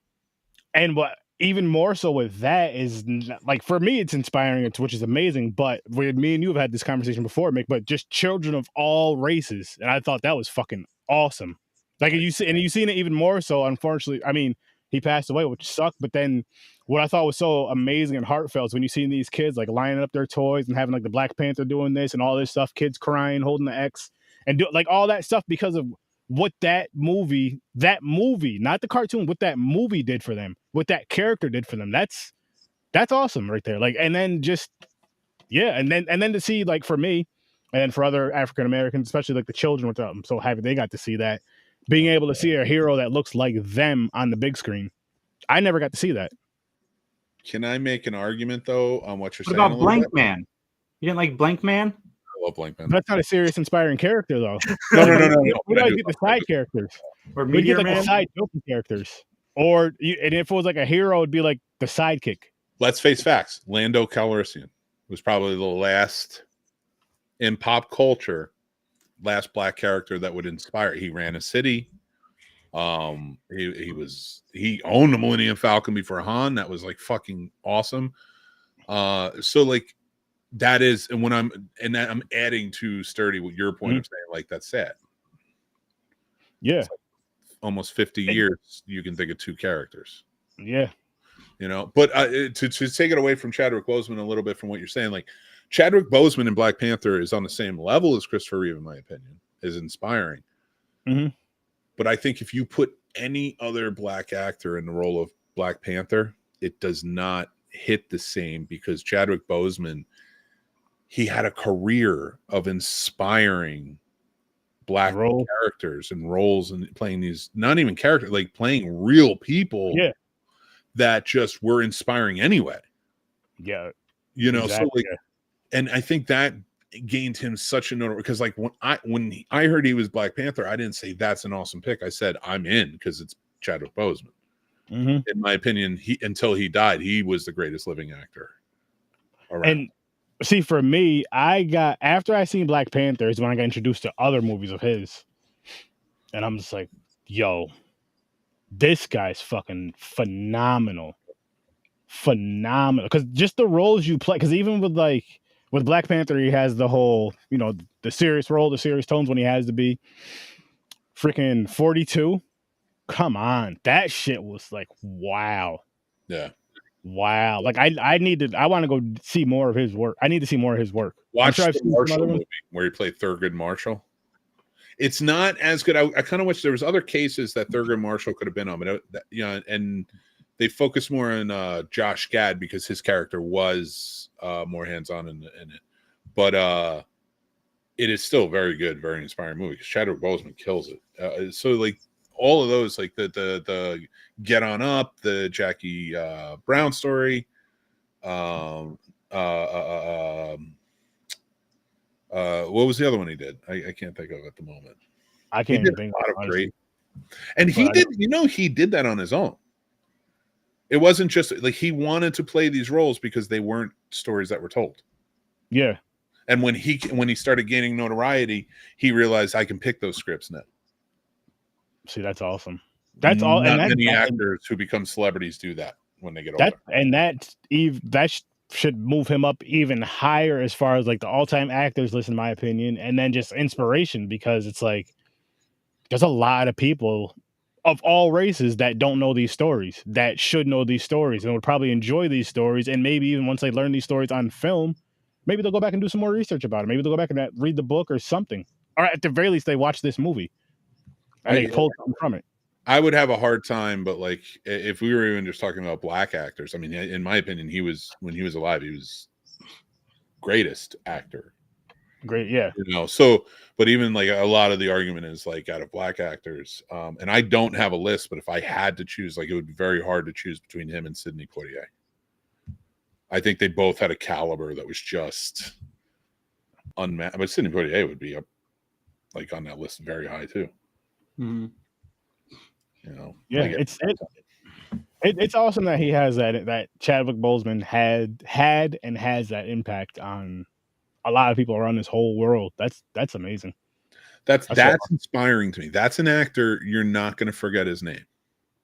And what even more so with that is like for me, it's inspiring, which is amazing. But me and you have had this conversation before, Mick. But just children of all races, and I thought that was fucking awesome. Like you've seen it even more so. Unfortunately, I mean, he passed away, which sucked. But then what I thought was so amazing and heartfelt is when you see these kids like lining up their toys and having like the Black Panther doing this and all this stuff, kids crying, holding the X, and do like all that stuff because of what that movie, not the cartoon, what that movie did for them, what that character did for them. That's awesome right there. Like, and then just, yeah. And then to see like for me and for other African Americans, especially like the children, which I'm so happy they got to see that, being able to see a hero that looks like them on the big screen. I never got to see that. Can I make an argument though on what you're saying? What about Blank Man? You didn't like Blank Man? I love Blank Man. That's not a serious, inspiring character though. No. We gotta get the side characters, or we get like Man? the side joking characters, and if it was like a hero, it'd be like the sidekick. Let's face facts. Lando Calrissian was probably the last in pop culture, last black character that would inspire. He ran a city. He owned the Millennium Falcon before Han. That was like fucking awesome. So like that is, and when I'm adding to Sturdy what your point of saying, like that's sad. Yeah, like almost 50 years you can think of two characters. Yeah, but to take it away from Chadwick Boseman a little bit from what you're saying, like Chadwick Boseman in Black Panther is on the same level as Christopher Reeve, in my opinion, is inspiring. Mm-hmm. But I think if you put any other black actor in the role of Black Panther, it does not hit the same because Chadwick Boseman, he had a career of inspiring black characters and roles and playing these, not even characters, like playing real people that just were inspiring anyway. Yeah. Exactly. So like and I think that gained him such a notable, because like when I heard he was Black Panther, I didn't say that's an awesome pick. I said I'm in because it's Chadwick Boseman. In my opinion, until he died, he was the greatest living actor around. And see, for me, after I seen Black Panther is when I got introduced to other movies of his, and I'm just like, yo, this guy's fucking phenomenal. Because just the roles you play, because even with Black Panther, he has the whole, the serious role, the serious tones when he has to be. Freaking 42, come on, that shit was like, wow. Yeah. Wow. Like I want to go see more of his work. I need to see more of his work. Watch the Marshall movie where he played Thurgood Marshall. It's not as good. I kind of wish there was other cases that Thurgood Marshall could have been on, but and they focus more on Josh Gad because his character was more hands-on in it. But it is still very good, very inspiring movie because Chadwick Boseman kills it. So like all of those, like the Get On Up, the Jackie Brown story, what was the other one he did? I can't think of it at the moment. I can't even think of a lot of great. And he did that on his own. It wasn't just like he wanted to play these roles because they weren't stories that were told. Yeah. And when he started gaining notoriety, he realized I can pick those scripts now. See, that's awesome. That's all. Not many actors who become celebrities do that when they get older. And that should move him up even higher as far as like the all-time actors list, in my opinion, and then just inspiration, because it's like there's a lot of people of all races that don't know these stories, that should know these stories and would probably enjoy these stories. And maybe even once they learn these stories on film, maybe they'll go back and do some more research about it. Maybe they'll go back and read the book or something. Or at the very least, they watch this movie and they pull something from it. I would have a hard time, but like if we were even just talking about black actors, I mean, in my opinion, when he was alive, he was greatest actor. Great, yeah. So, but even like a lot of the argument is like out of black actors, and I don't have a list, but if I had to choose, like it would be very hard to choose between him and Sidney Poitier. I think they both had a caliber that was just unmatched. But Sidney Poitier would be up like on that list very high too. Mm-hmm. Yeah, it's awesome that he has that Chadwick Boseman had and has that impact on a lot of people around this whole world. That's amazing. That's inspiring to me. That's an actor you're not going to forget his name.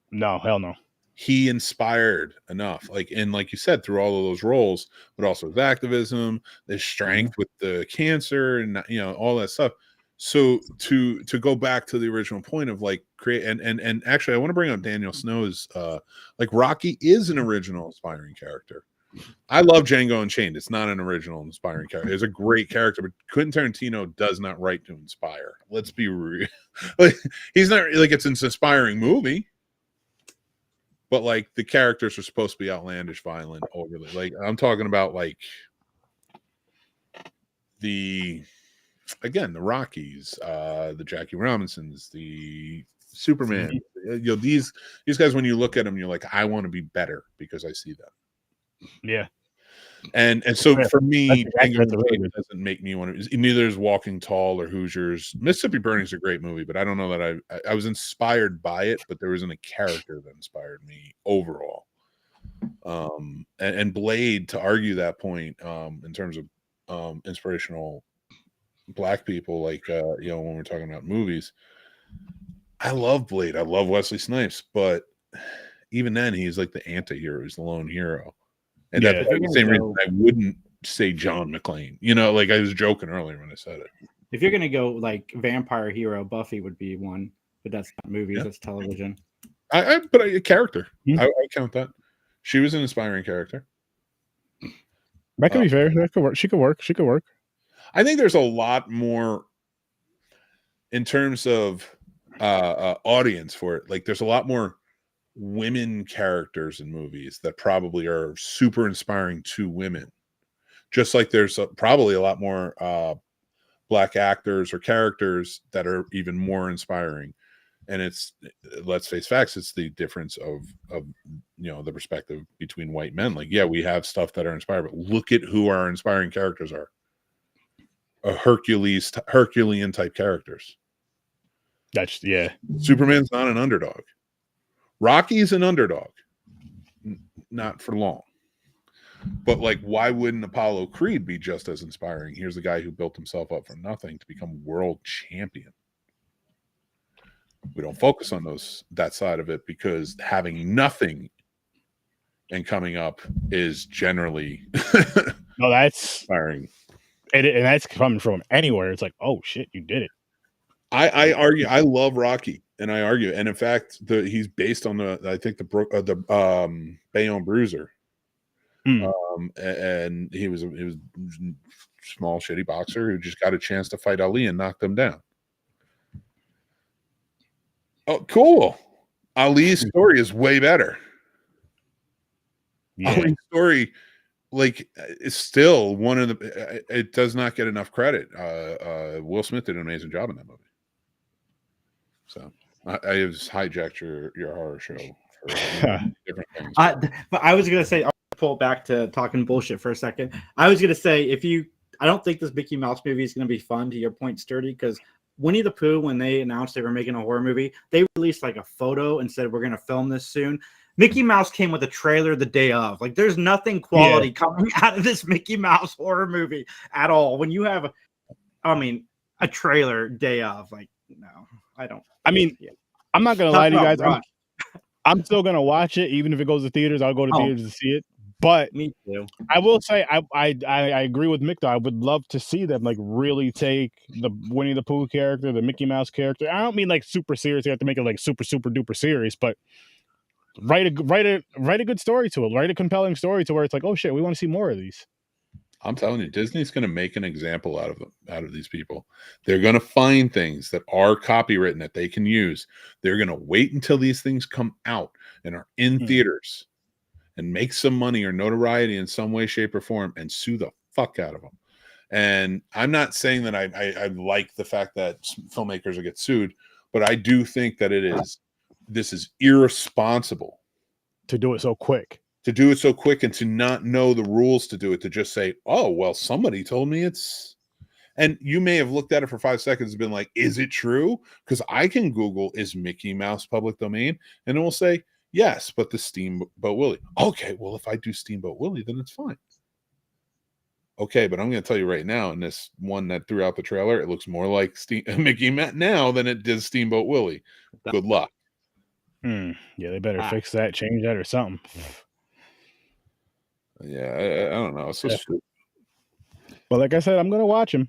No, hell no. He inspired enough, like you said, through all of those roles, but also his activism, his strength with the cancer, and all that stuff. So to go back to the original point of like create and actually I want to bring up Daniel Snow's like Rocky is an original inspiring character. I love Django Unchained. It's not an original inspiring character. It's a great character, but Quentin Tarantino does not write to inspire. Let's be real. Like, he's not like it's an inspiring movie, but like the characters are supposed to be outlandish, violent, overly. Like I'm talking about like the Rockies, the Jackie Robinsons, the Superman. These guys, when you look at them, you're like, I want to be better because I see them. Yeah. And so for me, doesn't make me want to. Neither is Walking Tall or Hoosiers. Mississippi Burning is a great movie, but I don't know that I was inspired by it, but there wasn't a character that inspired me overall. And Blade, to argue that point, in terms of inspirational black people, like when we're talking about movies, I love Blade. I love Wesley Snipes, but even then, he's like the anti-hero. He's the lone hero. And that's the same reason I wouldn't say John McClane. Like I was joking earlier when I said it. If you're gonna go like vampire hero, Buffy would be one, but that's not movies, that's television. But a character. I count that. She was an inspiring character. That could be fair. That could work. She could work. I think there's a lot more in terms of audience for it. Like there's a lot more women characters in movies that probably are super inspiring to women, just like there's probably a lot more black actors or characters that are even more inspiring And it's, let's face facts, it's the difference of the perspective between white men. Like, yeah, we have stuff that are inspired, but look at who our inspiring characters are. Herculean type characters. That's Superman's not an underdog. Rocky's an underdog. Not for long. But like, why wouldn't Apollo Creed be just as inspiring? Here's a guy who built himself up from nothing to become world champion. We don't focus on that side of it because having nothing and coming up is generally no, that's inspiring. And that's coming from anywhere. It's like, oh shit, you did it. I argue. I love Rocky, and I argue. And in fact, he's based on the Bayonne Bruiser. And he was a small shitty boxer who just got a chance to fight Ali and knocked him down. Oh, cool. Ali's story is way better. Yeah. Ali's story, like, is still one of the. It does not get enough credit. Will Smith did an amazing job in that movie. So I just hijacked your horror show for different things. But I was gonna say, I'll pull back to talking bullshit for a second. I was gonna say, I don't think this Mickey Mouse movie is gonna be fun. To your point, Sturdy, because Winnie the Pooh, when they announced they were making a horror movie, they released like a photo and said, we're going to film this soon. Mickey Mouse came with a trailer the day of. Like, there's nothing quality coming out of this Mickey Mouse horror movie at all. When you have, a trailer day of, like, no, I don't. I'm not going to lie to you guys. I'm still going to watch it. Even if it goes to theaters, I'll go to theaters to see it. But me too. I will say I agree with Mick though. I would love to see them like really take the Winnie the Pooh character, the Mickey Mouse character. I don't mean like super serious. You have to make it like super duper serious, but write a good story to it. Write a compelling story to where it's like, oh shit, we want to see more of these. I'm telling you, Disney's going to make an example out of these people. They're going to find things that are copywritten that they can use. They're going to wait until these things come out and are in theaters and make some money or notoriety in some way, shape, or form and sue the fuck out of them. And I'm not saying that I like the fact that filmmakers will get sued, but I do think that this is irresponsible. To do it so quick. To do it so quick and to not know the rules to do it, to just say, oh, well, somebody told me it's... And you may have looked at it for 5 seconds and been like, is it true? Because I can Google, is Mickey Mouse public domain? And it will say, yes, but the Steamboat Willie. Okay, well, if I do Steamboat Willie, then it's fine. Okay, but I'm going to tell you right now, in this one that threw out the trailer, it looks more like Mickey Mouse now than it did Steamboat Willie. Good luck. Yeah, they better fix that, change that, or something. Yeah, I don't know. It's so stupid. But like I said, I'm going to watch him.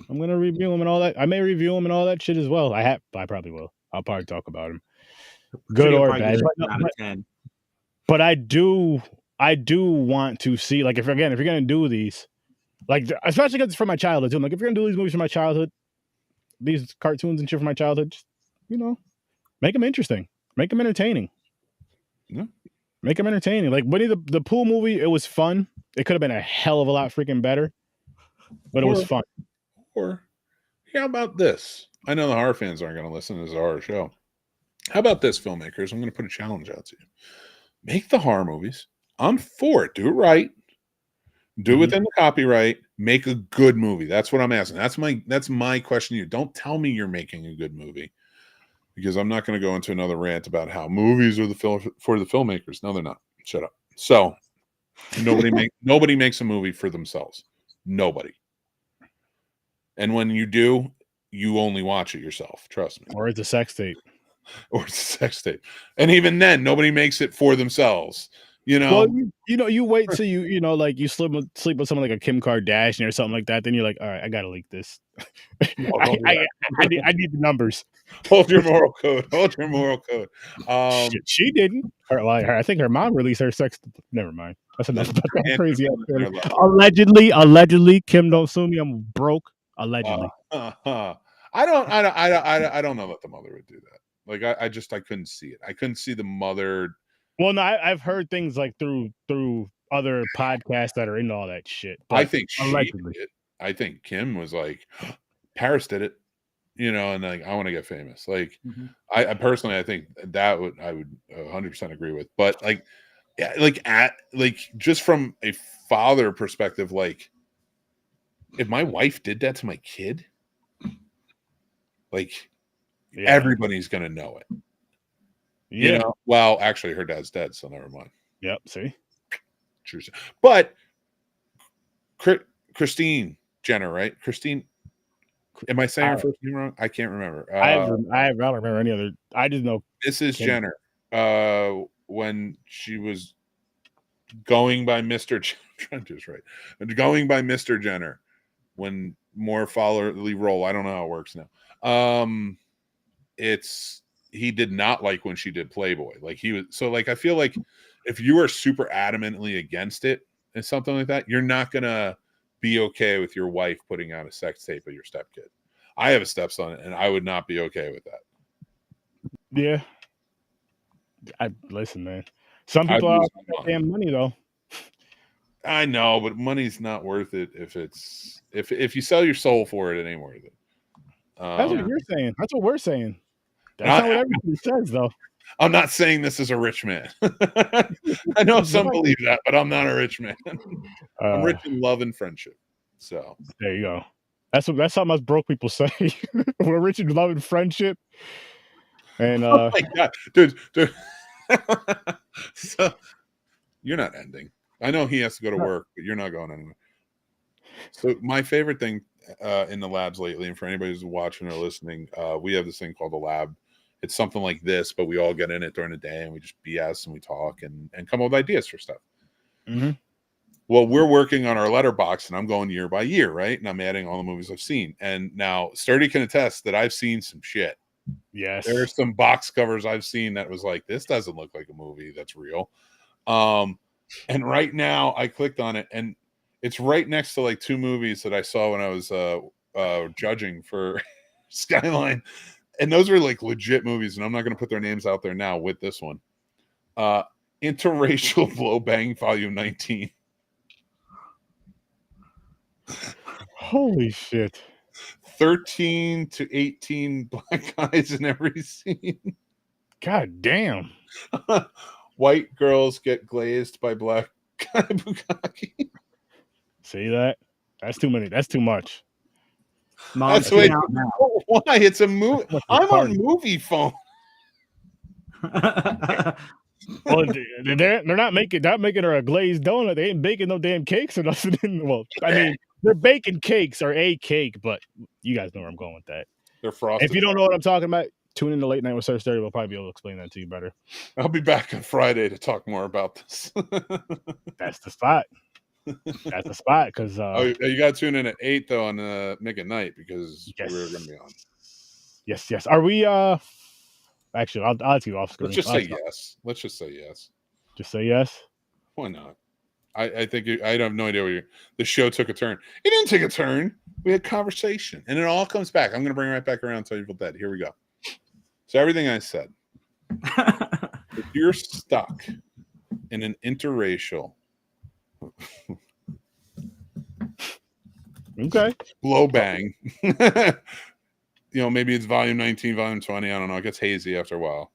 I'm going to review him and all that. I may review him and all that shit as well. I probably will. I'll probably talk about him. Good or bad. But I do want to see, like, if you're going to do these, like, especially because it's from my childhood too. Like, if you're going to do these movies from my childhood, these cartoons and shit from my childhood, just, make them interesting. Make them entertaining. Yeah. Make them entertaining. Like, Winnie the Pooh movie, it was fun. It could have been a hell of a lot freaking better, but it was fun. Or, how about this? I know the horror fans aren't going to listen to this horror show. How about this, filmmakers? I'm going to put a challenge out to you. Make the horror movies. I'm for it. Do it right. Do within the copyright. Make a good movie. That's what I'm asking. That's my question to you. Don't tell me you're making a good movie, because I'm not going to go into another rant about how movies are for the filmmakers. No, they're not. Shut up. So nobody makes a movie for themselves. Nobody. And when you do, you only watch it yourself. Trust me. Or it's a sex tape. And even then, nobody makes it for themselves. Well, you wait till you sleep with someone like a Kim Kardashian or something like that. Then you're like, all right, I gotta leak this. I need the numbers. Hold your moral code. Shit, she didn't. I think her mom released her sex. Never mind. That's enough about that crazy. Allegedly, Kim, don't sue me. I'm broke. Allegedly. I don't know that the mother would do that. Like, I couldn't see it. I couldn't see the mother. Well, no, I've heard things like through other podcasts that are into all that shit. I think she did it. I think Kim was like, Paris did it. you know, and like I want to get famous. Like Mhm. I personally, I think that I would 100% agree with. But like, yeah, like just from a father perspective, like if my wife did that to my kid, like Yeah. everybody's gonna know it. You Yeah. know, well, actually, her dad's dead, so never mind. Yep. See. True. But Christine Jenner, right? Christine. Am I saying her first name wrong? I can't remember. I don't remember any other. I just know Mrs. Kim. Jenner. When she was going by Mr. Trent is right. Going by Mr. Jenner when more followerly role. I don't know how it works now. It's he did not like when she did Playboy. Like he was so like I feel like if you are super adamantly against it and something like that, you're not gonna be okay with your wife putting out a sex tape of your stepkid. I have a stepson and I would not be okay with that. Yeah. I listen, man. Some I'd people are lose about my that damn money though. I know, but money's not worth it if you sell your soul for it, it ain't worth it. That's what you're saying. That's what we're saying. That's Not- not what everybody says though. I'm not saying this is a rich man. I know some believe that, but I'm not a rich man. I'm rich in love and friendship. So there you go. That's something us broke people say. We're rich in love and friendship. And oh my God, dude. So you're not ending. I know he has to go to work, but you're not going anywhere. So my favorite thing in the labs lately, and for anybody who's watching or listening, we have this thing called the lab. It's something like this, but we all get in it during the day and we just BS and we talk and come up with ideas for stuff. Mm-hmm. Well, we're working on our letterbox and I'm going year by year, right? And I'm adding all the movies I've seen. And now Sturdy can attest that I've seen some shit. Yes. There are some box covers I've seen that was like, this doesn't look like a movie that's real. And right now I clicked on it and it's right next to like two movies that I saw when I was judging for Skyline. And those are like legit movies, and I'm not going to put their names out there now with this one. Interracial Blow Bang Volume 19. Holy shit. 13 to 18 black guys in every scene. God damn. White girls get glazed by black guy bukkake. See that? That's too many. That's too much. Mom, That's way out now. why it's a movie. I'm on movie phone. Well, they're not making her a glazed donut. They ain't baking no damn cakes or nothing. Well, I mean, they're baking cakes or a cake, but you guys know where I'm going with that. They're frosted. If you don't know what I'm talking about, tune in to Late Night with Sir Sturdy. We'll probably be able to explain that to you better. I'll be back on Friday to talk more about this. That's the spot. That's the spot because you got to tune in at 8 though on Nick at Night because yes. we're going to be on. Yes. Are we? Actually, I'll let you off screen. Let's just say yes. Let's just say yes. Just say yes. Why not? I think I have no idea where the show took a turn. It didn't take a turn. We had conversation, and it all comes back. I'm going to bring it right back around to Evil Dead. Here we go. So everything I said. If you're stuck in an interracial, okay, blow bang. Maybe it's volume 19, volume 20. I don't know. It gets hazy after a while.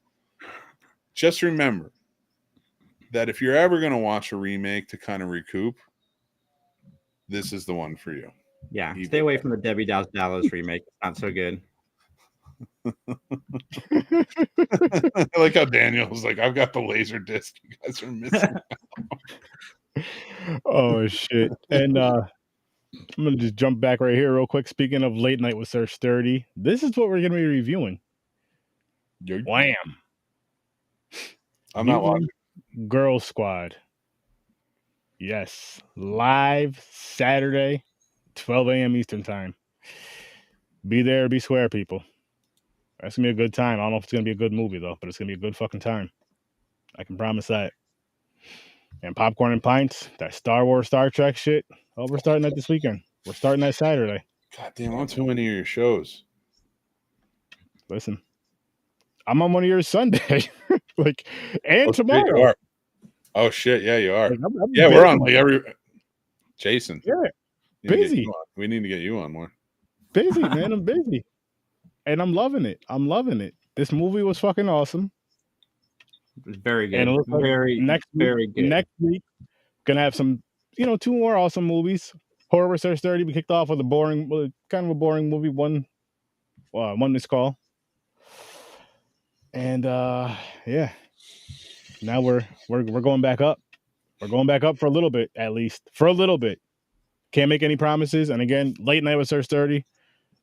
Just remember that if you're ever going to watch a remake to kind of recoup, this is the one for you. Yeah, stay away from the Debbie Dows Dallas remake. It's not so good. I like how Daniel was like, I've got the laser disc. You guys are missing out. Oh, shit. And I'm going to just jump back right here real quick. Speaking of Late Night with Sir Sturdy, this is what we're going to be reviewing. Wham. I'm not watching. Girl Squad. Yes. Live Saturday, 12 a.m. Eastern time. Be there or be square, people. That's going to be a good time. I don't know if it's going to be a good movie, though, but it's going to be a good fucking time. I can promise that. And Popcorn and Pints, that Star Wars, Star Trek shit. Oh, we're starting that this weekend. We're starting that Saturday. God damn, I'm too many of your shows. Listen, I'm on one of yours Sunday. And tomorrow. You are. Oh, shit. Yeah, you are. I'm yeah, busy. We're on like every... Jason. Yeah. Busy. We need to get you on more. Busy, man. I'm busy. and I'm loving it. I'm loving it. This movie was fucking awesome. It was very good. And it looks like Very, very good. Next week, gonna have some, 2 more awesome movies. Horror Research 30. We kicked off with kind of a boring movie. One missed call. And yeah, now we're going back up. We're going back up for a little bit, at least for a little bit. Can't make any promises. And again, Late Night with Search 30.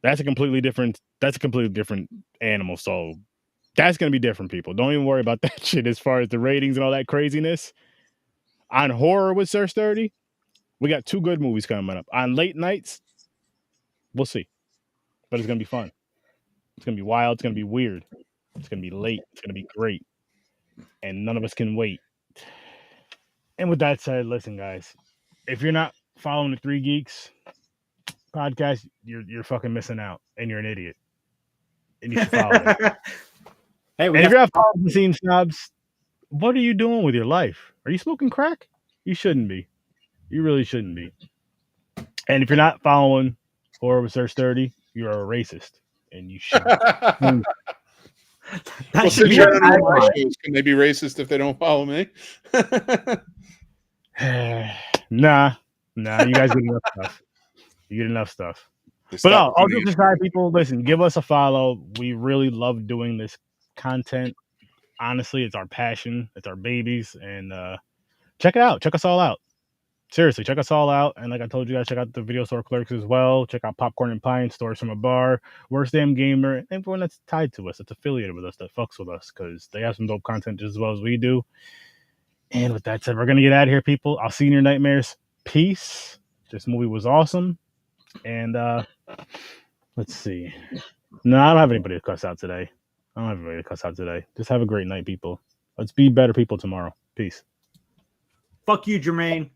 That's a completely different animal. So that's gonna be different, people. Don't even worry about that shit as far as the ratings and all that craziness. On Horror with Search 30, we got 2 good movies coming up. On Late Nights, we'll see. But it's gonna be fun. It's gonna be wild. It's gonna be weird. It's gonna be late. It's gonna be great. And none of us can wait. And with that said, listen, guys, if you're not following the 3 Geeks podcast, you're fucking missing out, and you're an idiot. And you should follow it. Hey, and if you're not following the Scene Snobs, what are you doing with your life? Are you smoking crack? You shouldn't be. You really shouldn't be. And if you're not following Horror Research 30, you're a racist, and you should. Well, since you're on my shows, can they be racist if they don't follow me? Nah. You guys get enough stuff. You get enough stuff. But all jokes aside, people, listen, give us a follow. We really love doing this content. Honestly, it's our passion. It's our babies. And check it out. Check us all out. Seriously, check us all out. And like I told you guys, check out the Video Store Clerks as well. Check out Popcorn and Pine, Stories from a Bar, Worst Damn Gamer, and everyone that's tied to us, that's affiliated with us, that fucks with us, because they have some dope content just as well as we do. And with that said, we're going to get out of here, people. I'll see you in your nightmares. Peace. This movie was awesome. And let's see. No, I don't have anybody to cuss out today. Just have a great night, people. Let's be better people tomorrow. Peace. Fuck you, Jermaine.